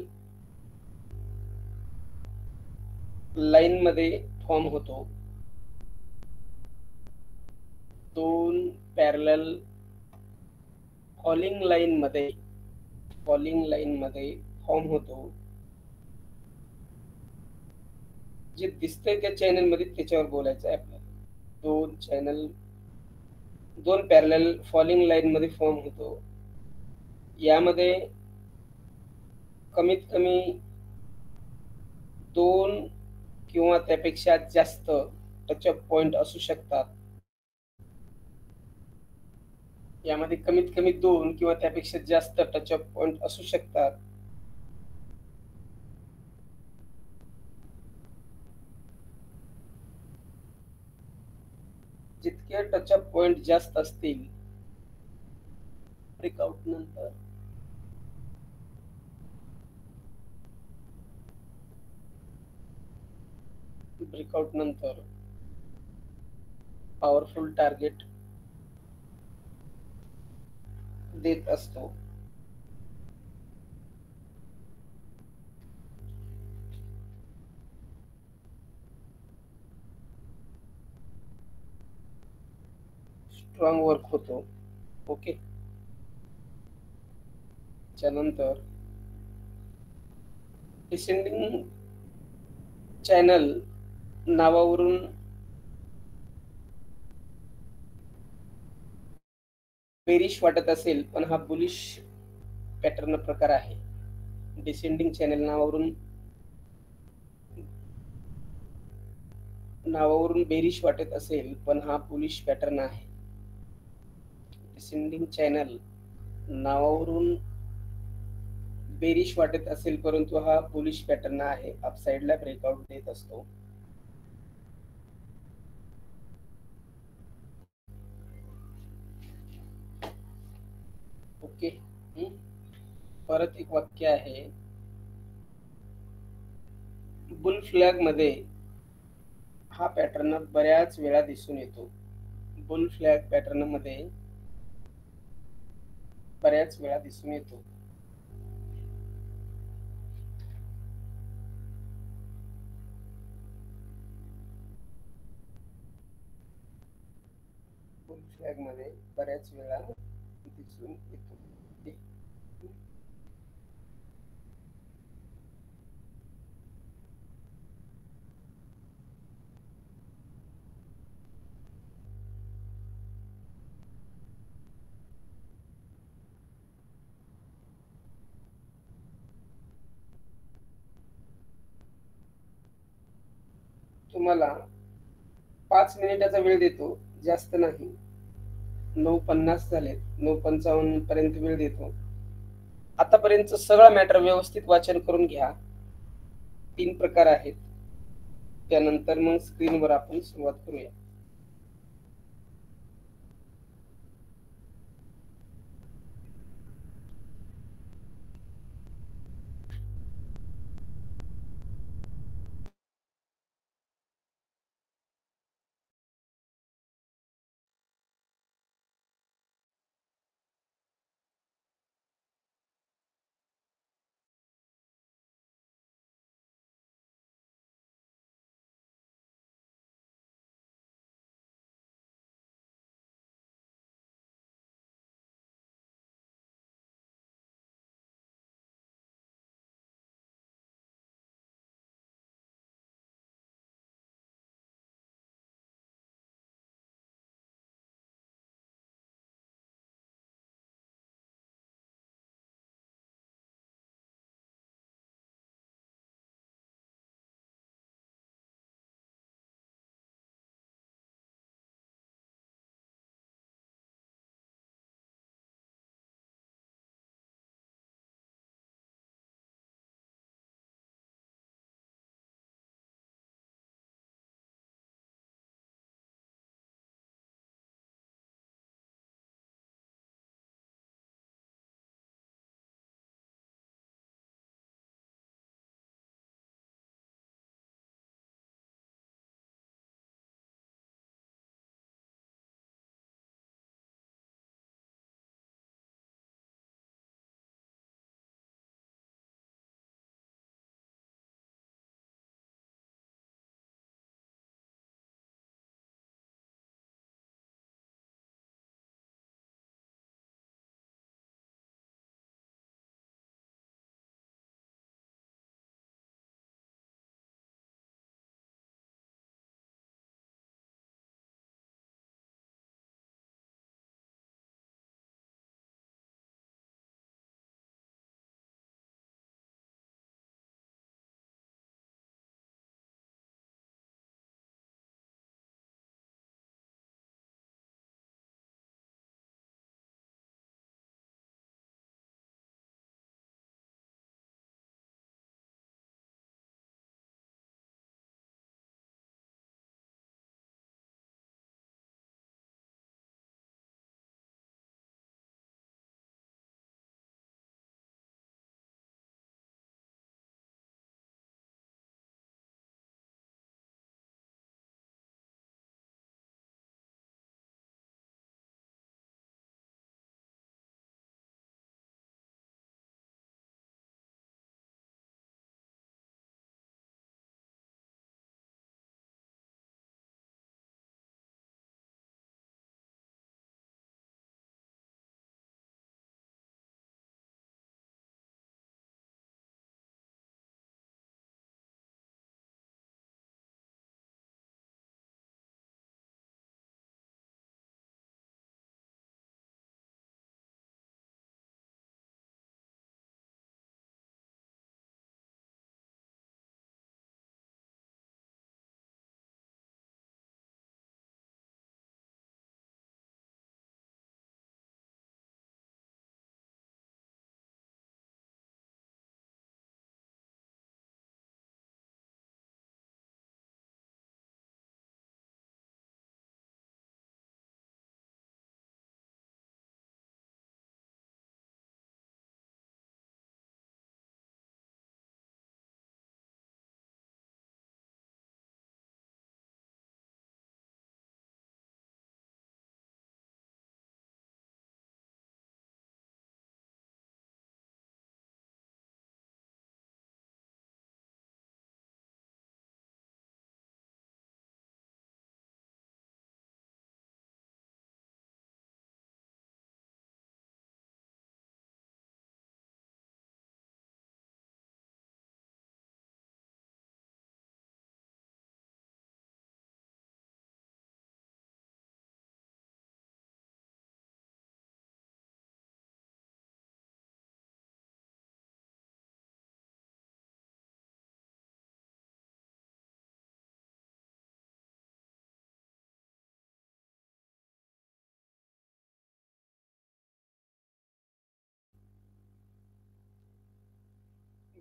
लाईन मध्ये फॉर्म होतो, दोन पॅरलल फॉलिंग लाईन मध्ये, फॉलिंग लाईन मध्ये फॉर्म होतो. जे दिसतंय त्या चॅनल मध्ये त्याच्यावर बोलायचं आहे आपल्याला. दोन चॅनल, दोन पॅरलल फॉलिंग लाईन मध्ये फॉर्म होतो. यामध्ये कमीत कमी दोन किंवा त्यापेक्षा जास्त टचअप पॉइंट असू शकतात. यामध्ये कमीत कमी दोन किंवा त्यापेक्षा जास्त टचअप पॉइंट असू शकतात. जितके टचअप पॉइंट जास्त असतील, ब्रेकआउट नंतर ब्रेकआउट नंतर पॉवरफुल टार्गेट देत असतो. स्ट्रॉंग वर्क होतो. ओके, त्यानंतर डिसेंडिंग चॅनल नावावरून बेरिश वाटत असेल पण हा बुलिश पॅटर्न प्रकार आहे. डिसेंडिंग चॅनल नावावरून बेरिश वाटत असेल पण हा बुलिश पॅटर्न आहे. डिसेंडिंग चॅनल नावावरून बेरिश वाटत असेल परंतु हा बुलिश पॅटर्न आहे. अपसाइडला ब्रेकआउट देत असतो. ओके. परत एक वाक्य आहे. बुल फ्लॅग मध्ये हा पॅटर्न बऱ्याच वेळा दिसून येतो. बुल फ्लॅग पॅटर्न मध्ये बऱ्याच वेळा दिसून येतो. बुल फ्लॅग मध्ये बऱ्याच वेळा दिसून येतो. तुम्हाला 5 मिनिटाचा वेळ देतो, जास्त नाही. 9:50 झालेत. 9:55 पर्यंत वेळ देतो. आतापर्यंत सगळा मॅटर व्यवस्थित वाचन करून घ्या. 3 प्रकार आहेत. त्यानंतर मग स्क्रीनवर आपण सुरुवात करूया.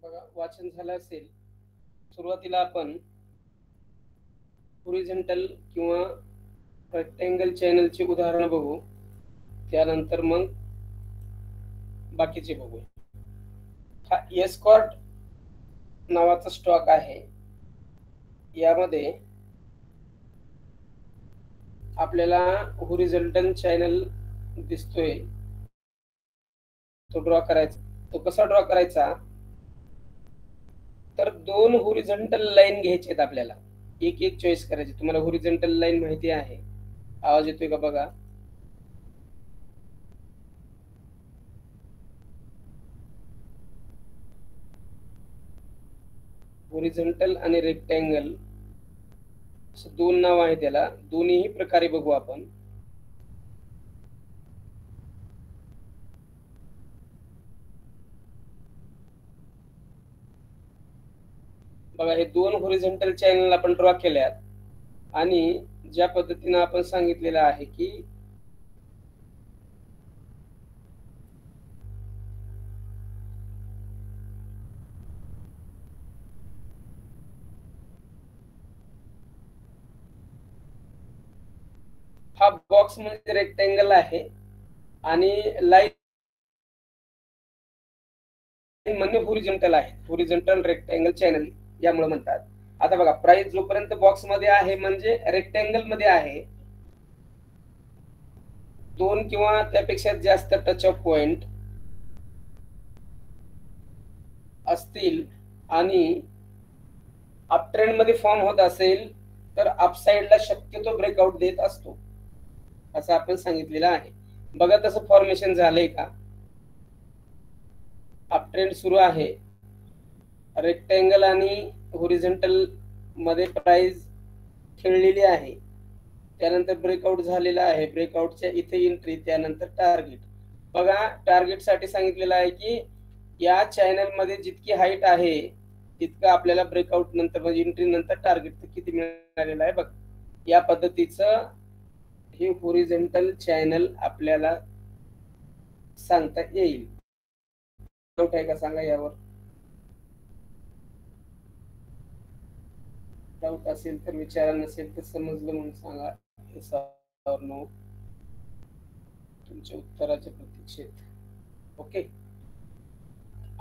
बघा वाचन झालं असेल. सुरुवातीला आपण हॉरिझॉन्टल किंवा रेक्टँगल चॅनलची उदाहरणं बघू, त्यानंतर मग बाकीचे बघू. हा एस्कॉर्ट नावाचा स्टॉक आहे. यामध्ये आपल्याला हॉरिझॉन्टल चॅनल दिसतोय, तो ड्रॉ करायचा. तो कसा ड्रॉ करायचा, तर 2 हॉरिझॉन्टल लाईन घ्यायचे आहेत आपल्याला, एक एक चॉईस करायची. तुम्हाला हॉरिझॉन्टल लाईन माहिती आहे. आवाज येतोय का बघा. हॉरिझॉन्टल आणि रेक्टँगल असं 2 नाव आहे त्याला. दोन्ही प्रकारे बघू आपण. बघा हे 2 हॉरिझॉन्टल चॅनल आपण ड्रॉ केल्यात आणि ज्या पद्धतीने आपण सांगितलेलं आहे की हा बॉक्स मध्ये रेक्टँगल आहे आणि लाईन म्हणजे हॉरिझॉन्टल आहे. हॉरिझॉन्टल रेक्टँगल चॅनल यामुळे म्हणतात. आता बघा प्राइस जोपर्यंत बॉक्स मध्ये आहे म्हणजे रेक्टँगल मध्ये आहे, 2 किंवा त्यापेक्षा जास्त टच ऑफ पॉइंट असतील आणि अप ट्रेंड मध्ये फॉर्म होत असेल तर अपसाइडला शक्यतो ब्रेकआउट देत असतो, असं आपण सांगितलेलं आहे. बघा तसं फॉर्मेशन झालंय का. अप ट्रेंड सुरू आहे, रेक्टँगल आणि हॉरिझॉन्टल मध्ये प्राइस खेळलेली आहे, त्यानंतर ब्रेकआउट झालेला आहे. ब्रेकआउटच्या इथे एंट्री, त्यानंतर टार्गेट. बघा टार्गेट साठी सांगितलेलं आहे की या चॅनल मध्ये जितकी हाईट आहे तितकं आपल्याला ब्रेकआउट नंतर म्हणजे एंट्री नंतर टार्गेट किती मिळालेलं आहे. बघ या पद्धतीचं हे हॉरिझॉन्टल चॅनल आपल्याला सांगता येईल. डाऊट आहे का सांगा यावर. डाऊट असेल तर विचारा, नसेल तर समजलं म्हणून सांगा. तुमच्या उत्तराच्या प्रतीक्षेत. ओके.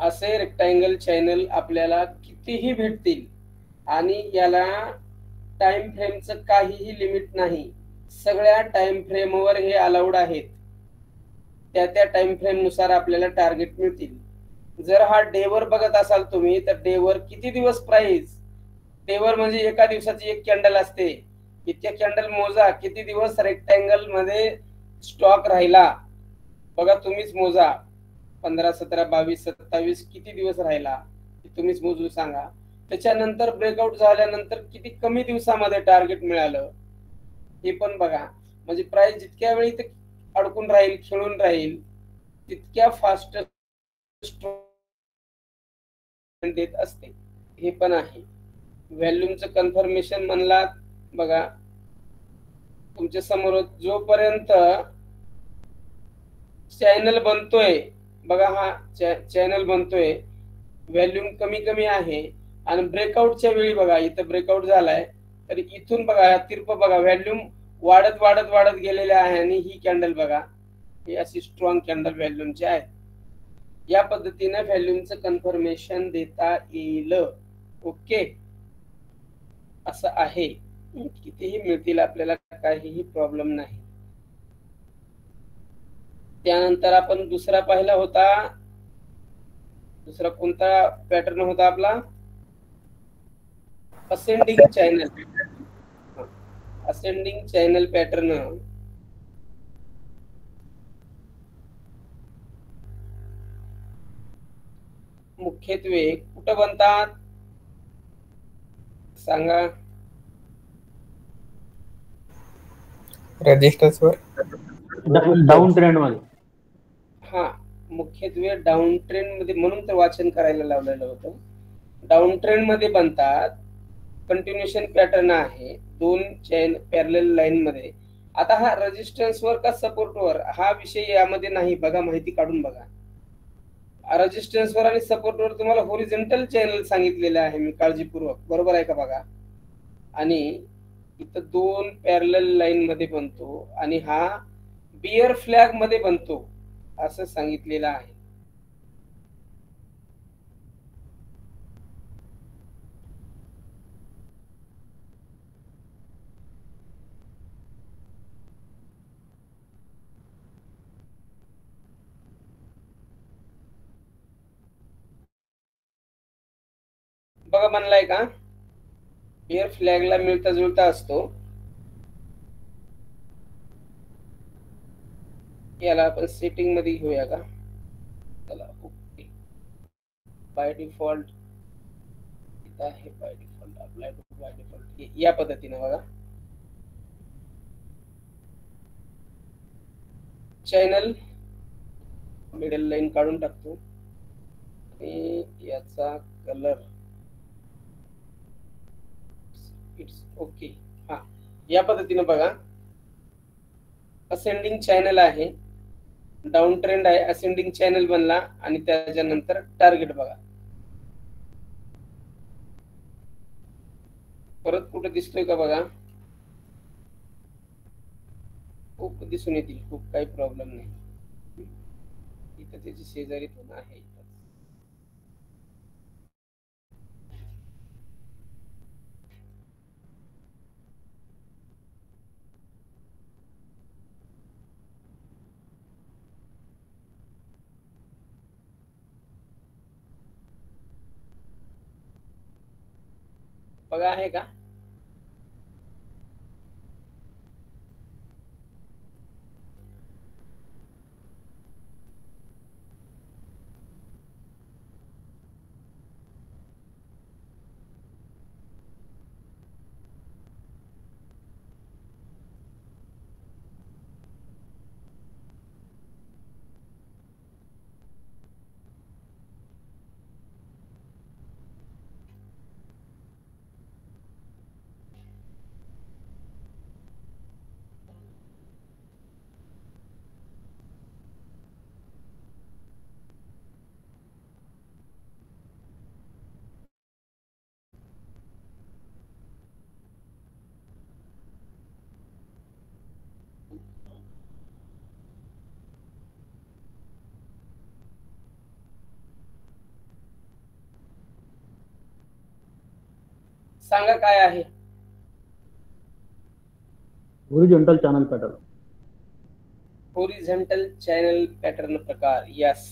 असे रेक्टँगल चॅनल आपल्याला कितीही भेटतील आणि याला टाइम फ्रेमचं काहीही लिमिट नाही. सगळ्या टाइम फ्रेमवर हे अलाउड आहेत. त्या टाइम फ्रेम नुसार आपल्याला टार्गेट मिळतील. जर हा डेवर बघत असाल तुम्ही तर डेवर किती दिवस प्राइस, डेवर म्हणजे एका दिवसाची एक कॅन्डल असते. इतक्या कॅन्डल मोजा किती दिवस रेक्टँगल मध्ये स्टॉक राहिला. बघा तुम्हीच मोजा, 15, 17, 22, 27 किती दिवस राहिला तुम्हीच मोजून सांगा. त्याच्यानंतर ब्रेकआउट झाल्यानंतर किती कमी दिवसामध्ये टार्गेट मिळालं हे पण बघा. म्हणजे प्राइस जितक्या वेळी ते अडकून राहील, खेळून राहील, तितक्या फास्ट देत असते. हे पण आहे. व्हॅल्यूमचं कन्फर्मेशन म्हणला बघा तुमच्या समोर जोपर्यंत चॅनल बनतोय, बघा हा चॅनल बनतोय, व्हॅल्यूम कमी कमी आहे आणि ब्रेकआउटच्या वेळी बघा इथं ब्रेकआउट झालाय तर इथून बघा तिरप बघा व्हॅल्यूम वाढत वाढत वाढत गेलेले आहे आणि ही कॅन्डल बघा ही अशी स्ट्रॉंग कॅन्डल व्हॅल्यूमची आहे. या पद्धतीने व्हॅल्यूमचं कन्फर्मेशन देता येईल. ओके असं आहे. कितीही मिळतील आपल्याला, काहीही प्रॉब्लेम नाही. त्यानंतर आपण दुसरा पाहिला होता. दुसरा कोणता पॅटर्न होता आपला, ascending channel. Ascending channel pattern मुख्यत्वे कुठं बनतात सांगा. रेजिस्टन्सवर, डाऊन ट्रेंड मध्ये. हा मुख्यत्वे डाऊन ट्रेंड मध्ये, म्हणून तर वाचन करायला लावलेलं होतं. डाऊन ट्रेंड मध्ये बनतात. कंटिन्युएशन पॅटर्न आहे 2 चेन पॅरलल लाईन मध्ये. आता हा रेजिस्टन्स वर का सपोर्ट वर हा विषय यामध्ये नाही. बघा माहिती काढून बघा. रेजिस्टन्सवर आणि सपोर्टवर तुम्हाला होरिझॉन्टल चॅनल सांगितलेलं आहे मी काळजीपूर्वक, बरोबर आहे का बघा. आणि इथं 2 पॅरलल लाईन मध्ये बनतो आणि हा बियर फ्लॅग मध्ये बनतो असं सांगितलेलं आहे. बघा म्हणलाय का, बियर फ्लॅगला मिळता जुळता असतो. याला आपण सेटिंग मध्ये घेऊया का. चला ओके. बाय डिफॉल्ट इथं आहे, by default apply to by default या पद्धतीने बघा. चॅनल मिडल लाईन काढून टाकतो आणि याचा कलर इट्स ओके. हा या पद्धतीने बघा. असेंडिंग चॅनल आहे, डाऊन ट्रेंड आहे, असेंडिंग चॅनल बनला आणि त्याच्यानंतर टार्गेट बघा. परत कुठे दिसतोय का बघा. खूप दिसून येतील, खूप काही प्रॉब्लेम नाही. इथं त्याची शेजारी पण आहे. बघा आहे का. सांगा काय आहे. Horizontal channel pattern. Horizontal channel pattern प्रकार. यस.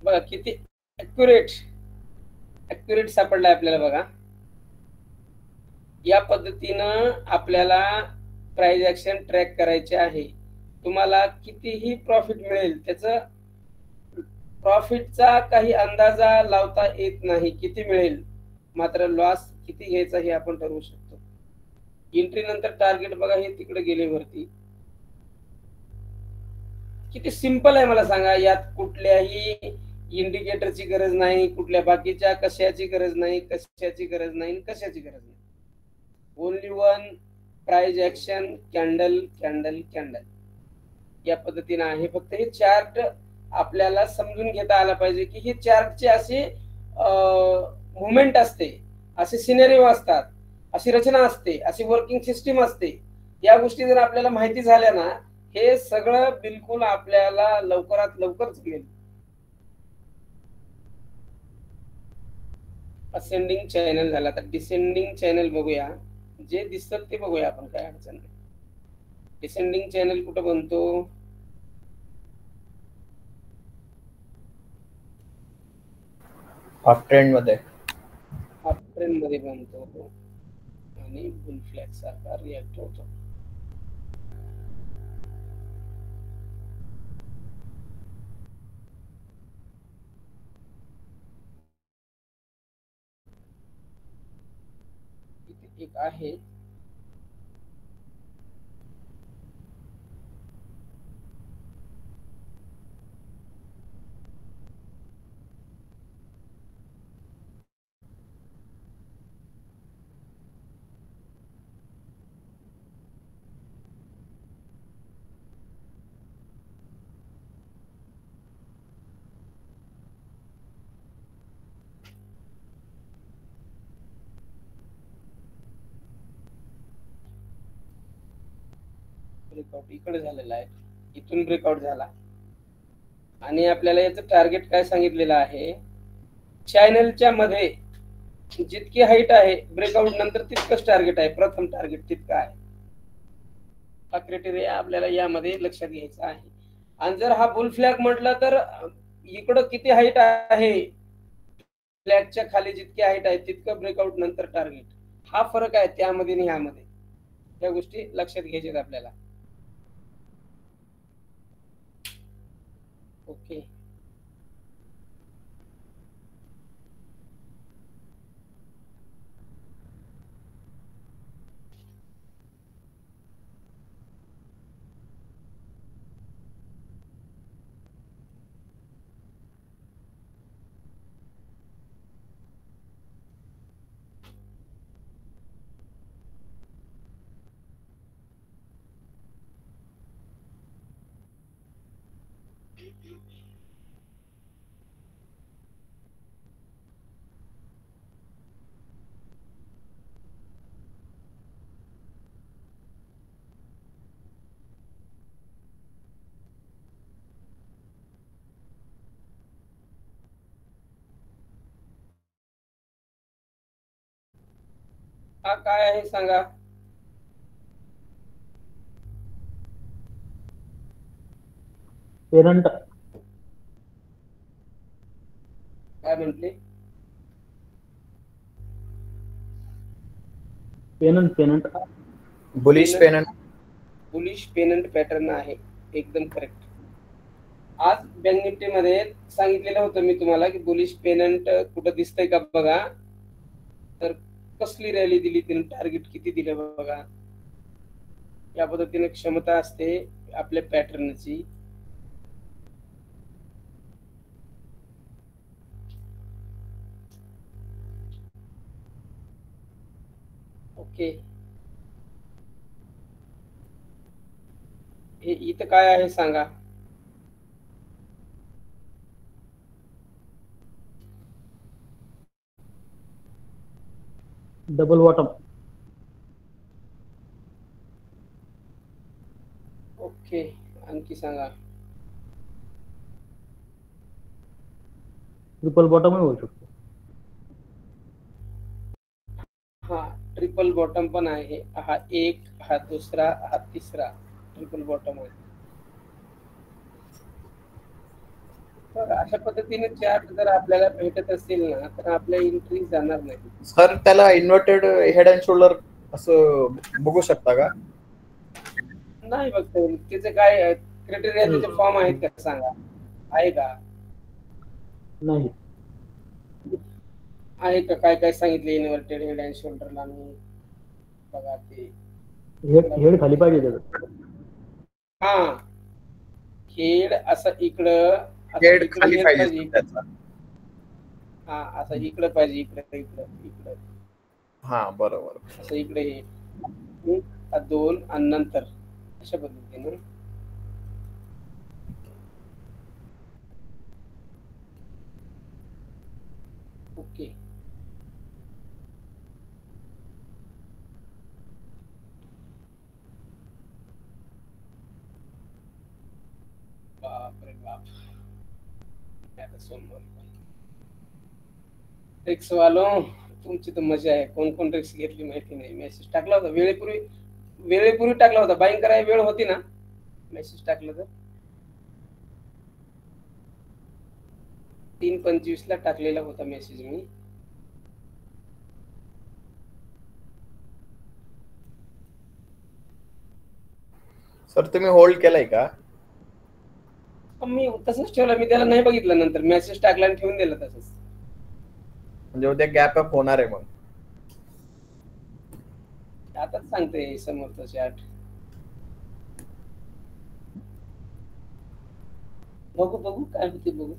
बघा किती ऍक्युरेट सापडलाय आपल्याला बघा. या पद्धतीनं आपल्याला प्राइस ऍक्शन ट्रॅक करायचे आहे. तुम्हाला कितीही प्रॉफिट मिळेल, त्याचं प्रॉफिटचा काही अंदाजा लावता येत नाही किती मिळेल, मात्र लॉस किती घ्यायचा हे आपण ठरवू शकतो. एंट्री नंतर टार्गेट बघा, हे तिकडे गेले वरती. किती सिंपल आहे मला सांगा. यात कुठल्याही इंडिकेटरची गरज नाही, कुठल्या बाकीच्या कशाची गरज नाही, कशाची गरज नाही. Only one price action, candle candle candle या पद्धतीने आहे. फक्त हे चार्ट आपल्याला समजून घेता आला पाहिजे की हे चार्टचे असे मुवमेंट असते, असे सिनेरिओ असतात, अशी रचना असते, अशी वर्किंग सिस्टीम असते. या गोष्टी जर आपल्याला माहिती झाल्या ना, हे सगळं बिलकुल आपल्याला लवकरात लवकरच मिळेल. असेंडिंग चॅनल झाला, तर डिसेंडिंग चॅनल बघूया. जे दिसतात ते बघूया आपण, काय अडचण नाही. डिसेंडिंग चॅनल कुठं बनतो. हाफ ट्रेंड मध्ये बनतो आणि बुल फ्लॅग सारखा रिॲक्ट होतो. इथे एक आहे, ब्रेकआउट इकडे झालेला आहे, इथून ब्रेकआउट झाला आणि आपल्याला याचं टार्गेट काय सांगितलेलं आहे, चॅनलच्या मध्ये जितकी हाईट आहे ब्रेकआउट नंतर तितकंच टार्गेट आहे, प्रथम टार्गेट तितकं आहे. हा क्रायटेरिया आपल्याला यामध्ये लक्षात घ्यायचा आहे. आणि जर हा बुल फ्लॅग म्हटलं तर इकडं किती हाईट आहे, फ्लॅगच्या खाली जितकी हाईट आहे तितकं ब्रेकआउट नंतर टार्गेट, हा फरक आहे त्यामध्ये आणि ह्यामध्ये. या गोष्टी लक्षात घ्यायच्यात आपल्याला. ओके. हा काय आहे सांगा. पेरंट काय म्हटले? पेनंट बुलिश पेनंट. बुलिश पेनंट पॅटर्न आहे, एकदम करेक्ट. आज बँक निफ्टी मध्ये सांगितलेलं होतं मी तुम्हाला की बुलिश पेनंट कुठं दिसतंय का बघा. तर कसली रॅली दिली तिने, टार्गेट किती दिलं बघा. या पद्धतीने क्षमता असते आपल्या पॅटर्नची. ओके. हे इथं काय आहे सांगा. Double bottom. ओके, आणखी सांगा. ट्रिपल बॉटम होऊ शकतो. हा ट्रिपल बॉटम पण आहे. हा एक, हा दुसरा, हा तिसरा ट्रिपल बॉटम आहे. तर अशा पद्धतीने चार्ट जर आपल्याला भेटत असतील ना तर आपल्या एंट्री जाणार नाही. सर त्याला इन्व्हर्टेड हेड अँड शोल्डर असं बघू शकता का? नाही बघता येईल. त्याचे काय क्रायटेरिया, त्याचे फॉर्म आहेत का सांगा, आहे का? नाही. आहे का? काय काय सांगितले इन्व्हर्टेड हेड अँड शोल्डरला मी बघा. ते हेड खाली पाहिजे त्याचं. हा हेड असं इकडं, असं हेड इकडं खाली हेड पाहिजे पाहिजे. त्याचा. हा असं इकडं पाहिजे, इकडं इकडं इकडं हा बरोबर. असं इकडे हे एक, दोन आणि नंतर अशा पद्धतीने. ओके. बाप रे बाप. रिक्स वालो, तुमची तर मजा आहे. कोण कोण रिक्स घेतली माहिती नाही. मेसेज टाकला होता वेळेपूर्वी टाकला होता. बाईंग करायला वेळ होती ना, मेसेज टाकलं तर 3:25 ला टाकलेला होता मेसेज मी. सर तुम्ही होल्ड केलाय का? मी तसंच ठेवलं, मी त्याला नाही बघितलं. नंतर मेसेज टाकला आणि ठेवून दिलं तसंच. म्हणजे उद्या गॅप अप होणार आहे मग. आताच सांगते समोरचा चार्ट. बघू काय होते बघू.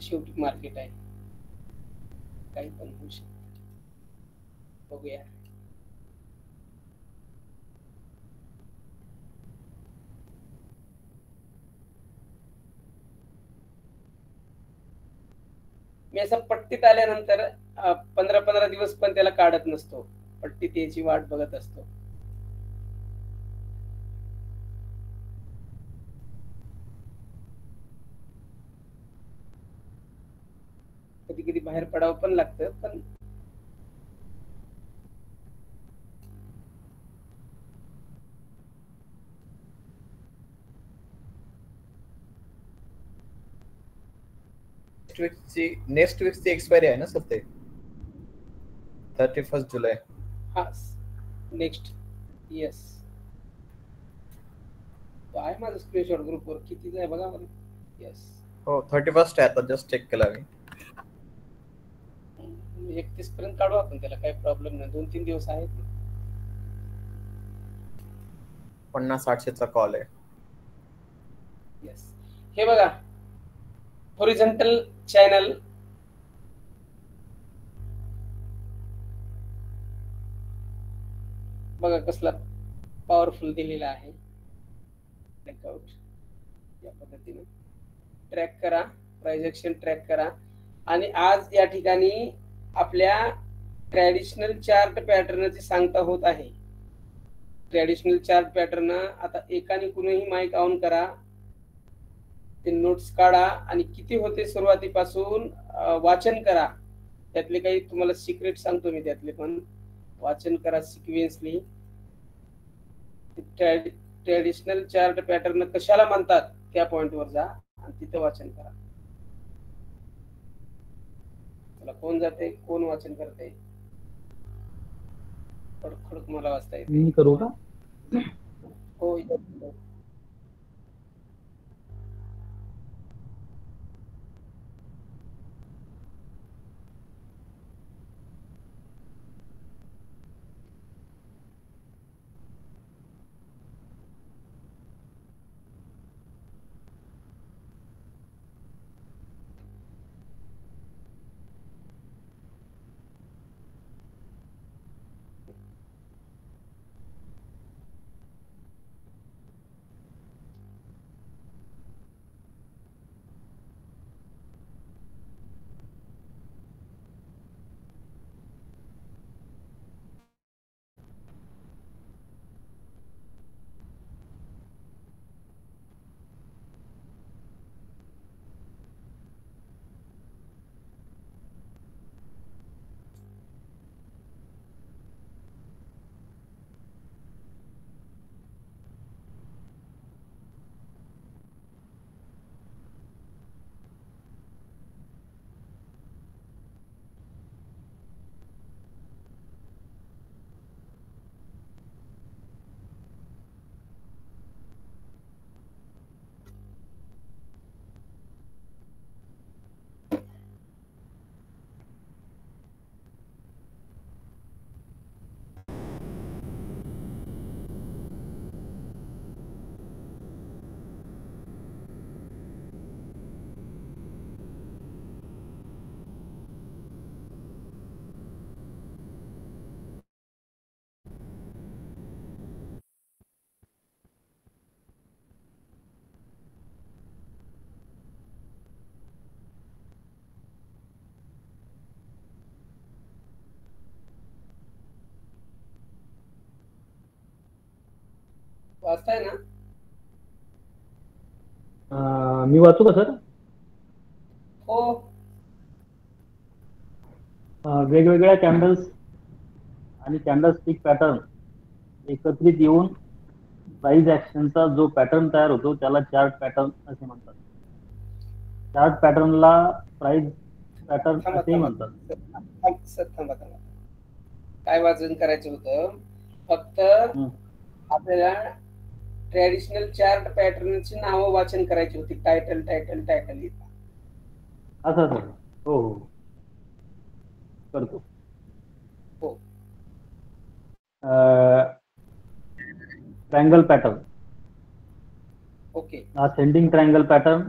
शेवटी मार्केट आहे, काही पण होऊ शकते. बघूया. मी असं पट्टीत आल्यानंतर 15-15 दिवस पण त्याला काढत नसतो. पट्टीत याची वाट बघत असतो. कधी कधी बाहेर पडावं पण लागतं, पण नेक्स्ट वीकची एक्सपायरी आहे ना सर ते 31 जुलै. हा नेक्स्ट येस आहे माझं स्क्रीनशॉट ग्रुपवर किती आहे बघा बरं. येस हो 31 आहे, आता जस्ट चेक केला मी. 31 पर्यंत काढू आपण, त्याला काही प्रॉब्लेम नाही, 2-3 दिवस आहेत. 50-800चा कॉल आहे. येस हे बघा हॉरिझॉन्टल चॅनल बघा कसला पॉवरफुल दिलेला आहे. ब्रेकआउट या पद्धतीने ट्रॅक करा, प्राइस ऍक्शन ट्रॅक करा. आणि आज या ठिकाणी आपल्या ट्रॅडिशनल चार्ट पॅटर्नची सांगता होत आहे. ट्रॅडिशनल चार्ट पॅटर्न आता एकाने कुणीही माईक ऑन करा, ते नोट्स काढा आणि किती होते सुरुवातीपासून वाचन करा. त्यातले काही तुम्हाला सिक्रेट सांगतो मी, त्यातले पण वाचन करा सिक्वेन्सली. ट्रॅडिशनल चार्ट पॅटर्न कशाला म्हणतात त्या पॉइंटवर जा आणि तिथं वाचन करा. मला कोण जाते कोण वाचन करते, खडखड मला वाचता येते. मी करू का? हो वाचताय ना? मी वाचू का सर? हो वेगवेगळ्या कॅन्डल्स आणि कॅन्डल स्टिक पॅटर्न एकत्रित येऊन प्राइस ऍक्शनचा जो पॅटर्न तयार होतो त्याला चार्ट पॅटर्न असे म्हणतात. चार्ट पॅटर्नला प्राइस पॅटर्न असे म्हणतात. थांबा. काय वाचन करायचं होतं, फक्त आपल्याला ट्रॅडिशनल चार्ट पॅटर्नची नावं वाचन करायची होती. टायटल असं सर. हो करतो. हो triangle pattern, okay. Ascending triangle pattern,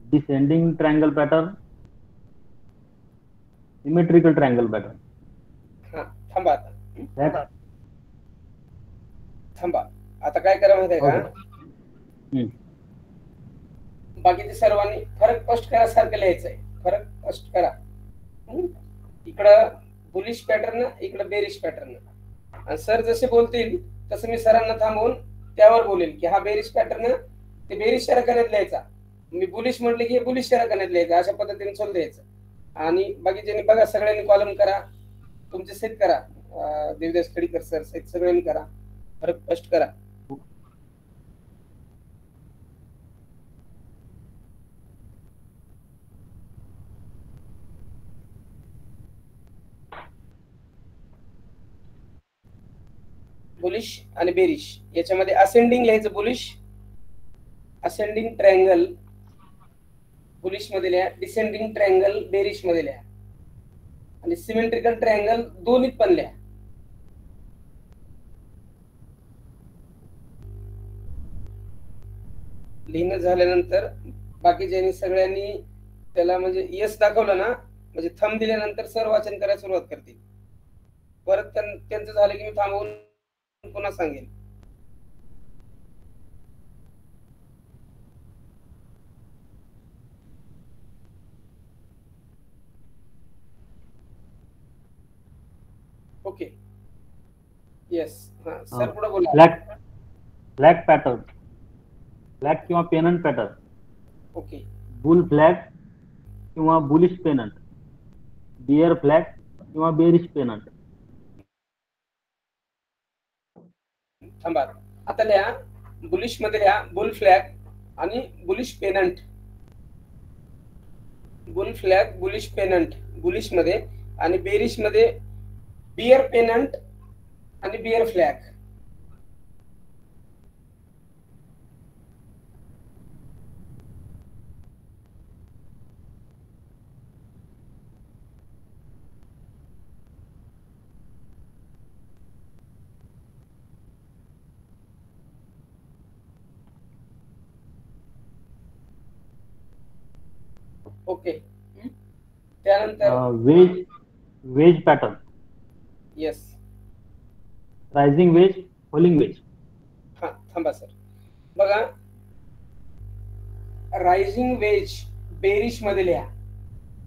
descending triangle pattern, symmetrical triangle pattern. हा थांबा आता काय करा माहिती आहे का, बाकीच्या सर्वांनी फरक स्पष्ट करा, सारखं लिहायचंय. फरक स्पष्ट करा. इकडं बुलिश पॅटर्न, इकडं बेरिश पॅटर्न. आणि सर जसे बोलतील तसं मी सरांना थांबवून त्यावर बोलेल की हा बेरिश पॅटर्न ते बेरिश रकान्यात लिहायचा, मी बुलिश म्हटले की बुलिश रकान्यात लिहायचा. अशा पद्धतीने सोल द्यायचं. आणि बाकीच्यांनी बघा, सगळ्यांनी कॉलम करा, तुमचे सेट करा. देवदास खडीकर सर सेट सगळ्यांनी करा, फरक स्पष्ट करा. बुलिश आणि बेरिश याच्यामध्ये असेंडिंग लिहायचं, बुलिश असेंडिंग ट्रायंगल बुलिश मध्ये लिहा, डिसेंडिंग ट्रायंगल बेरिश मध्ये लिहा, आणि सिमेट्रिकल ट्रायंगल दोन्हीत पण लिहा. लिहिणं झाल्यानंतर बाकीच्यांनी सगळ्यांनी त्याला म्हणजे यस दाखवलं ना, म्हणजे थंब दिल्यानंतर सर वाचन करायला सुरुवात करतील. परत त्यांचं झालं की मी थांबवून पुन्हा सांगेन. Okay, yes. हा सर पुढे बोला. फ्लॅग पॅटर्न, फ्लॅग किंवा pennant pattern. Okay, bull flag किंवा बुलिश पेनंट, बियर फ्लॅग किंवा बेरिश पेनंट. थांबा, आता लिहा बुलिश मध्ये लिहा बुल फ्लॅग आणि bullish pennant. Bull flag bullish pennant bullish मध्ये, आणि बेरिश मध्ये बियर पेनंट आणि बियर फ्लॅग. ओके, त्यानंतर wedge pattern. Yes, rising wedge, falling wedge. हा थांबा सर, बघा रायझिंग वेज बेरिश मध्ये लिहा,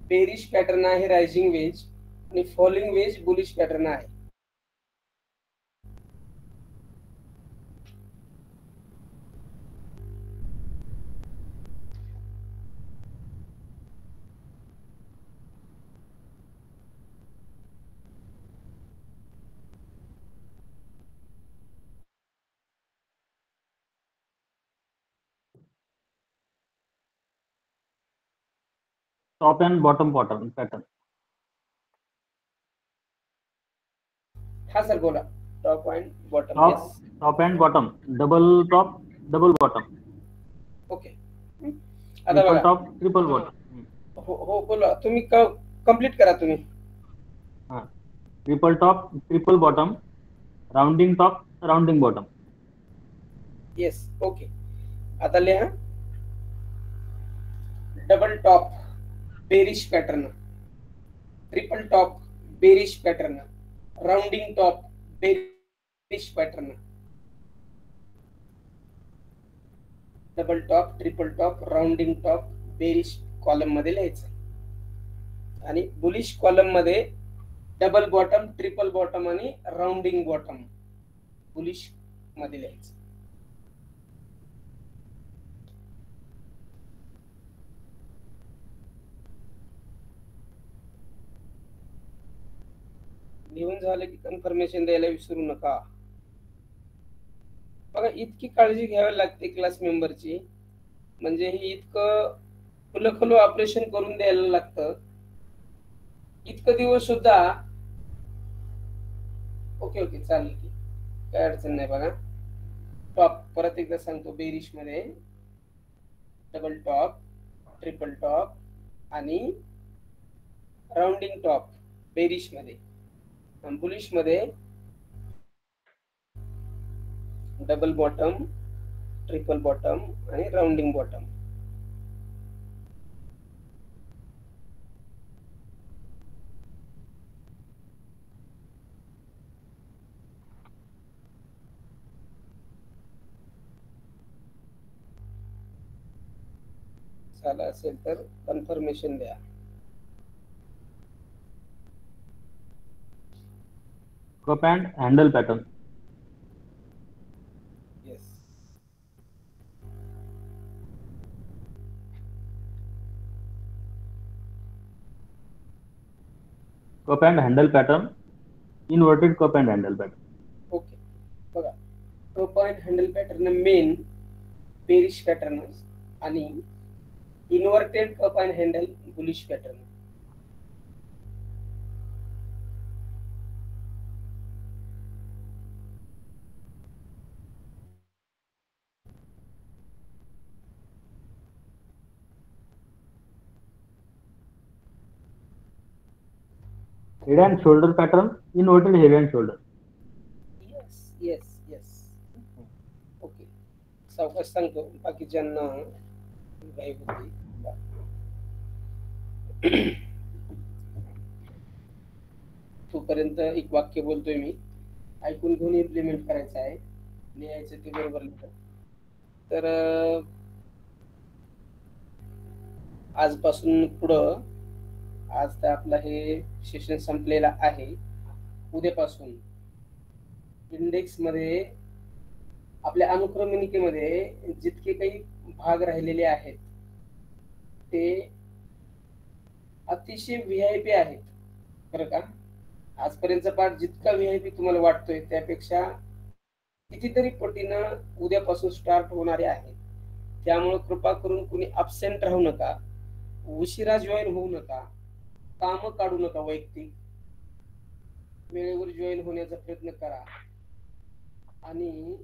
बेरिश पॅटर्न आहे रायझिंग वेज, आणि फॉलिंग वेज बुलिश पॅटर्न आहे. Top and bottom pattern. हा सर बोला. Top and bottom. Yes, top and bottom, double top double bottom. Okay. आता ट्रिपल बघा, टॉप ट्रिपल बॉटम. हो बोला तुम्ही, कंप्लीट करा तुम्ही. Triple top triple bottom, rounding top rounding bottom. Yes, okay. आता लिहा double top bearish pattern, triple top bearish pattern, rounding top bearish pattern. Double top triple top rounding top bearish column मध्ये लिहायचं, आणि bullish column मध्ये double bottom triple bottom आणि rounding bottom bullish मध्ये लिहायचं. लिहून झालं की कन्फर्मेशन द्यायला विसरू नका. बघा, इतकी काळजी घ्यावी लागते क्लास मेंबरची, म्हणजे हे इतकं खुलं ऑपरेशन करून द्यायला लागतं. इतकं दिवस सुद्धा ओके चालेल की, काय अडचण नाही. बघा टॉप परत एकदा सांगतो, बेरिश मध्ये डबल टॉप ट्रिपल टॉप आणि राउंडिंग टॉप बेरिश मध्ये, बुलिश मध्ये डबल बॉटम ट्रिपल बॉटम आणि राउंडिंग बॉटम. झालं असेल तर कन्फर्मेशन द्या. Cup and handle pattern. Yes, cup and handle pattern, inverted cup and handle pattern. Okay, बघा cup and handle pattern main bearish pattern आणि inverted cup and handle bullish pattern. Head and shoulder pattern, inverted head and shoulder. Yes yes yes. Okay, सावकाश सांगतो बाकीच्यांना घाई होती. तोपर्यंत एक वाक्य बोलतोय मी, ऐकून घेऊन इम्प्लिमेंट करायचं आहे, लिहायचं ते बरोबर लिहिलं. तर आजपासून पुढं, आज तर आपलं हे सेशन संपलेलं आहे. उद्यापासून इंडेक्स मध्ये आपल्या अनुक्रमणिकेमध्ये जितके काही भाग राहिलेले आहेत ते अतिशय व्हीआयपी आहेत बरं का. आजपर्यंतचा पाठ जितका व्हीआयपी तुम्हाला वाटतोय त्यापेक्षा कितीतरी पटीनं उद्यापासून स्टार्ट होणारे आहेत. त्यामुळे कृपा करून कुणी अब्सेंट राहू नका, उशिरा जॉईन होऊ नका, काम काढू नका, वैयक्तिक वेळेवर जॉईन होण्याचा प्रयत्न करा आणि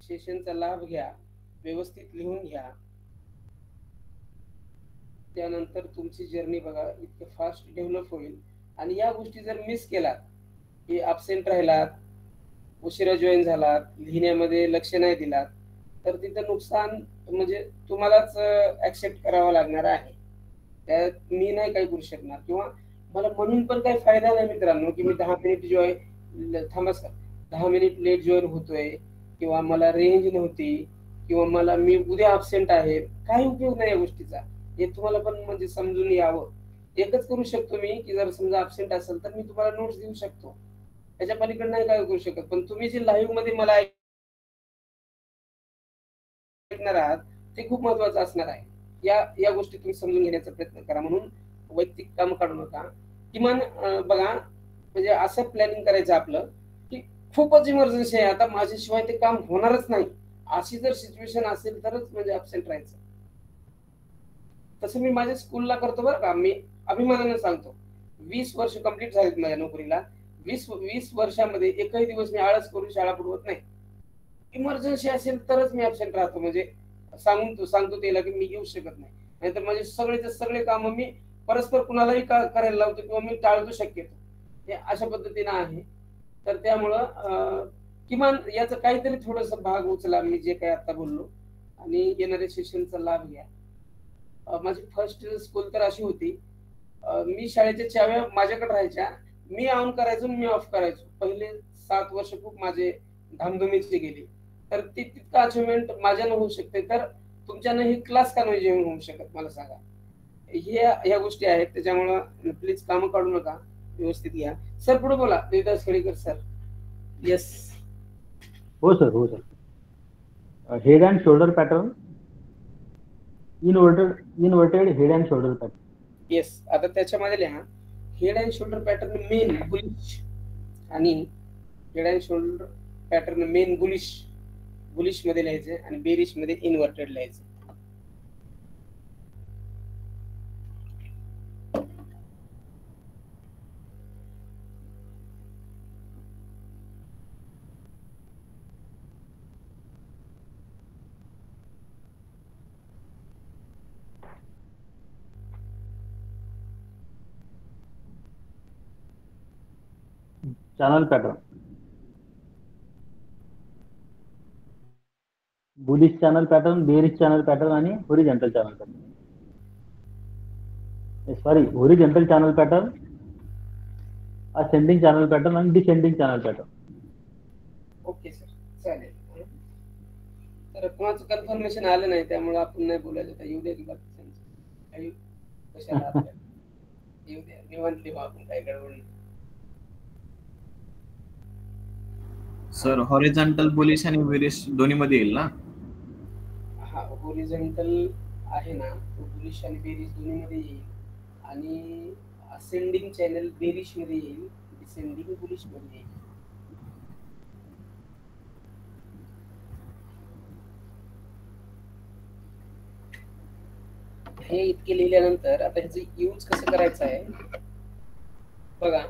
सेशनचा लाभ घ्या, व्यवस्थित लिहून घ्या. त्यानंतर तुमची जर्नी बघा इतके फास्ट डेव्हलप होईल. आणि या गोष्टी जर मिस केलात, की अब्सेंट राहिलात, उशिरा जॉईन झालात, लिहिण्यामध्ये लक्ष नाही दिलात, तर तिथं नुकसान म्हणजे तुम्हालाच ऍक्सेप्ट करावं लागणार आहे. त्यात मी नाही काही करू शकणार किंवा मला म्हणून पण काही फायदा नाही मित्रांनो की मी 10 मिनिट थांबा सर 10 मिनिट लेट जॉईन होतोय किंवा मला रेंज नव्हती किंवा मला मी उद्या अब्सेंट आहे. काही उपयोग नाही या गोष्टीचा. हे तुम्हाला पण म्हणजे समजून यावं. एकच करू शकतो मी की जर समजा अब्सेंट असेल तर मी तुम्हाला नोट्स देऊ शकतो, त्याच्या पलीकडे नाही काय करू शकत. पण तुम्ही जे लाईव्ह मध्ये मला ऐकणार आहात ते खूप महत्वाचं असणार आहे. या गोष्टी तुम्ही समजून घेण्याचा प्रयत्न करा. म्हणून वैयक्तिक काम काढू नका. किमान बघा म्हणजे असं प्लॅनिंग करायचं आपलं की खूपच इमर्जन्सी आहे, आता माझ्याशिवाय ते काम होणारच नाही, अशी जर सिच्युएशन असेल तरच म्हणजे अब्सेंट राहायचं. तसं मी माझ्या स्कूलला करतो बरं का. मी अभिमानाने सांगतो 20 वर्ष कंप्लीट झालीत माझ्या नोकरीला. 20 वर्षामध्ये एकही दिवस मी आळस करून शाळा बुडवत नाही. इमर्जन्सी असेल तरच मी अब्सेंट राहतो. म्हणजे सांगतो त्याला की मी येऊ शकत नाही, नाहीतर माझे सगळे काम मी परस्पर कुणालाही करायला लावतो किंवा मी टाळतो शक्यतो. हे अशा पद्धतीने आहे. तर त्यामुळं किमान याचं काहीतरी थोडस भाग उचला मी जे काही आता बोललो आणि येणाऱ्या सेशनचा लाभ घ्या. माझी फर्स्ट स्कूल तर अशी होती, मी शाळेच्या चाव्या माझ्याकडे राहायच्या, मी ऑन करायचो मी ऑफ करायचो. पहिले 7 वर्ष खूप माझे धामधुमीचे गेले. तर ते तितकं अचिव्हमेंट माझ्यानं होऊ शकते, तर तुमच्यानं ही क्लास का नाही जेवण होऊ शकत मला सांगा. ह्या गोष्टी आहेत. त्याच्यामुळं प्लीज कामं काढू नका, व्यवस्थित घ्या. सर पुढे बोला. देवदास खेडेकर सर. येस हो sir. Head and shoulder pattern, inverted head and shoulder pattern. Yes. आता त्याच्यामध्ये लिहा head and shoulder pattern main bullish आणि head and shoulder pattern main bullish मध्ये लिहायचे आणि बेरिश मध्ये इन्व्हर्टेड लिहायचे. Channel pattern, bullish channel pattern, bearish channel pattern आणि horizontal channel pattern. Horizontal channel pattern, ascending channel pattern आणि descending channel pattern. Okay sir, चालेल. तर कोणाचं कन्फर्मेशन आलं नाही त्यामुळे आपण नाही बोलायचं. येऊ द्या की बाकी कशाला येऊ द्या, निवांत लिहू आपण, काय गडबड नाही. सर हॉरिझॉन्टल बुलिश आणि बेरिश दोन्ही मध्ये येईल ना? हा, हॉरिझॉन्टल आहे ना तो बुलिश आणि बेरिश दोन्ही मध्ये येईल. आणि असेंडिंग चॅनल बेरिश मध्ये येईल, डिसेंडिंग बुलिश मध्ये येईल. हे इतके लिहिल्यानंतर आता ह्याचं यूज कसं करायचं आहे बघा.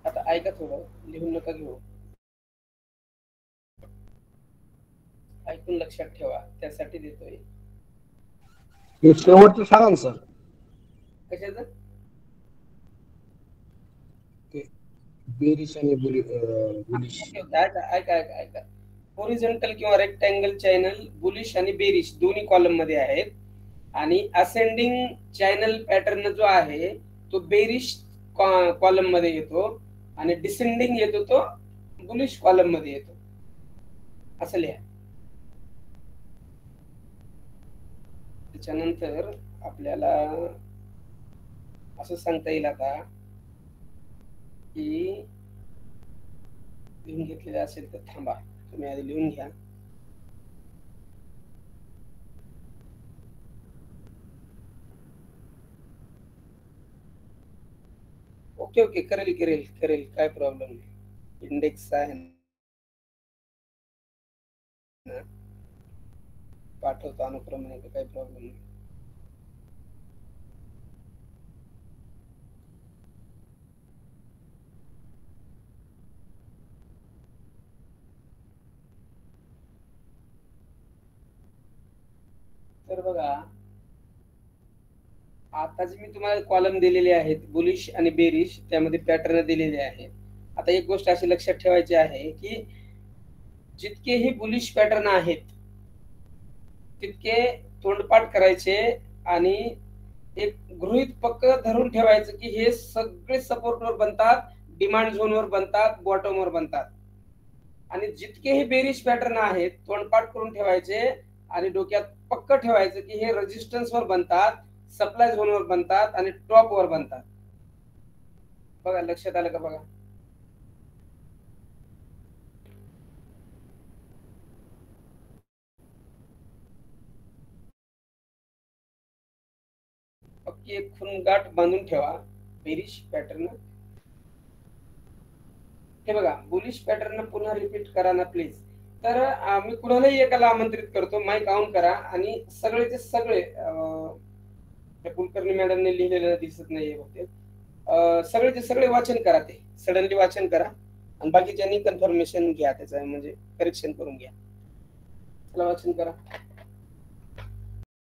आता ऐका, थोडं लिहून नका घेऊ, ऐकून लक्षात ठेवा, त्यासाठी देतोय. हे शेवटचं सांगा ना सर. कशाचं? बेरिश आणि बुलिश. ऐका. हॉरिझॉन्टल किंवा रेक्टँगल चॅनल बुलिश आणि बेरिश दोन्ही कॉलम मध्ये आहेत, आणि असेंडिंग चॅनल पॅटर्न जो आहे तो बेरिश कॉलम मध्ये येतो, आणि डिसेंडिंग येतो तो बुलिश कॉलम मध्ये येतो, असं लिहा. त्याच्यानंतर आपल्याला असं सांगता येईल आता की लिहून घेतलेलं असेल तर थांबा, तुम्ही आधी लिहून घ्या. ओके, करेल, काय प्रॉब्लेम नाही. इंडेक्स आहे ना, पाठवतो अनुक्रमाने, काही प्रॉब्लेम नाही. तर बघा, आता जे मी तुम्हाला कॉलम दिलेले आहेत बुलिश आणि बेरिश, त्यामध्ये पॅटर्न दिलेले आहेत. आता एक गोष्ट अशी लक्षात ठेवायची आहे की जितकेही बुलिश पॅटर्न आहेत तितके तोंडपाठ करायचे, आणि एक गृहीत पक्क धरून ठेवायचं की हे सगळे सपोर्टवर बनतात, डिमांड झोनवर बनतात, बॉटमवर बनतात. आणि जितकेही बेरिश पॅटर्न आहेत तोंडपाठ करून ठेवायचे, आणि डोक्यात पक्क ठेवायचं की हे रेजिस्टन्सवर बनतात, सप्लाय झोनवर बनतात, आणि टॉपवर बनतात. बघा, लक्षात आलं का? बघा, पक्की एक खूणगाठ बांधून ठेवा बेरिश पॅटर्न. हे बघा, बुलिश पॅटर्न पुन्हा रिपीट करा ना प्लीज. तर मी कुणालाही एकाला आमंत्रित करतो, माईक ऑन करा, आणि सगळेचे सगळे, कुलकर्णी मॅडमने लिहिलेलं दिसत नाहीये बहुतेक, सगळेचे सगळे वाचन करा, ते सडनली वाचन करा, आणि बाकीच्यांनी कन्फर्मेशन घ्या, त्याचं म्हणजे करेक्शन करून घ्या. चला वाचन करा.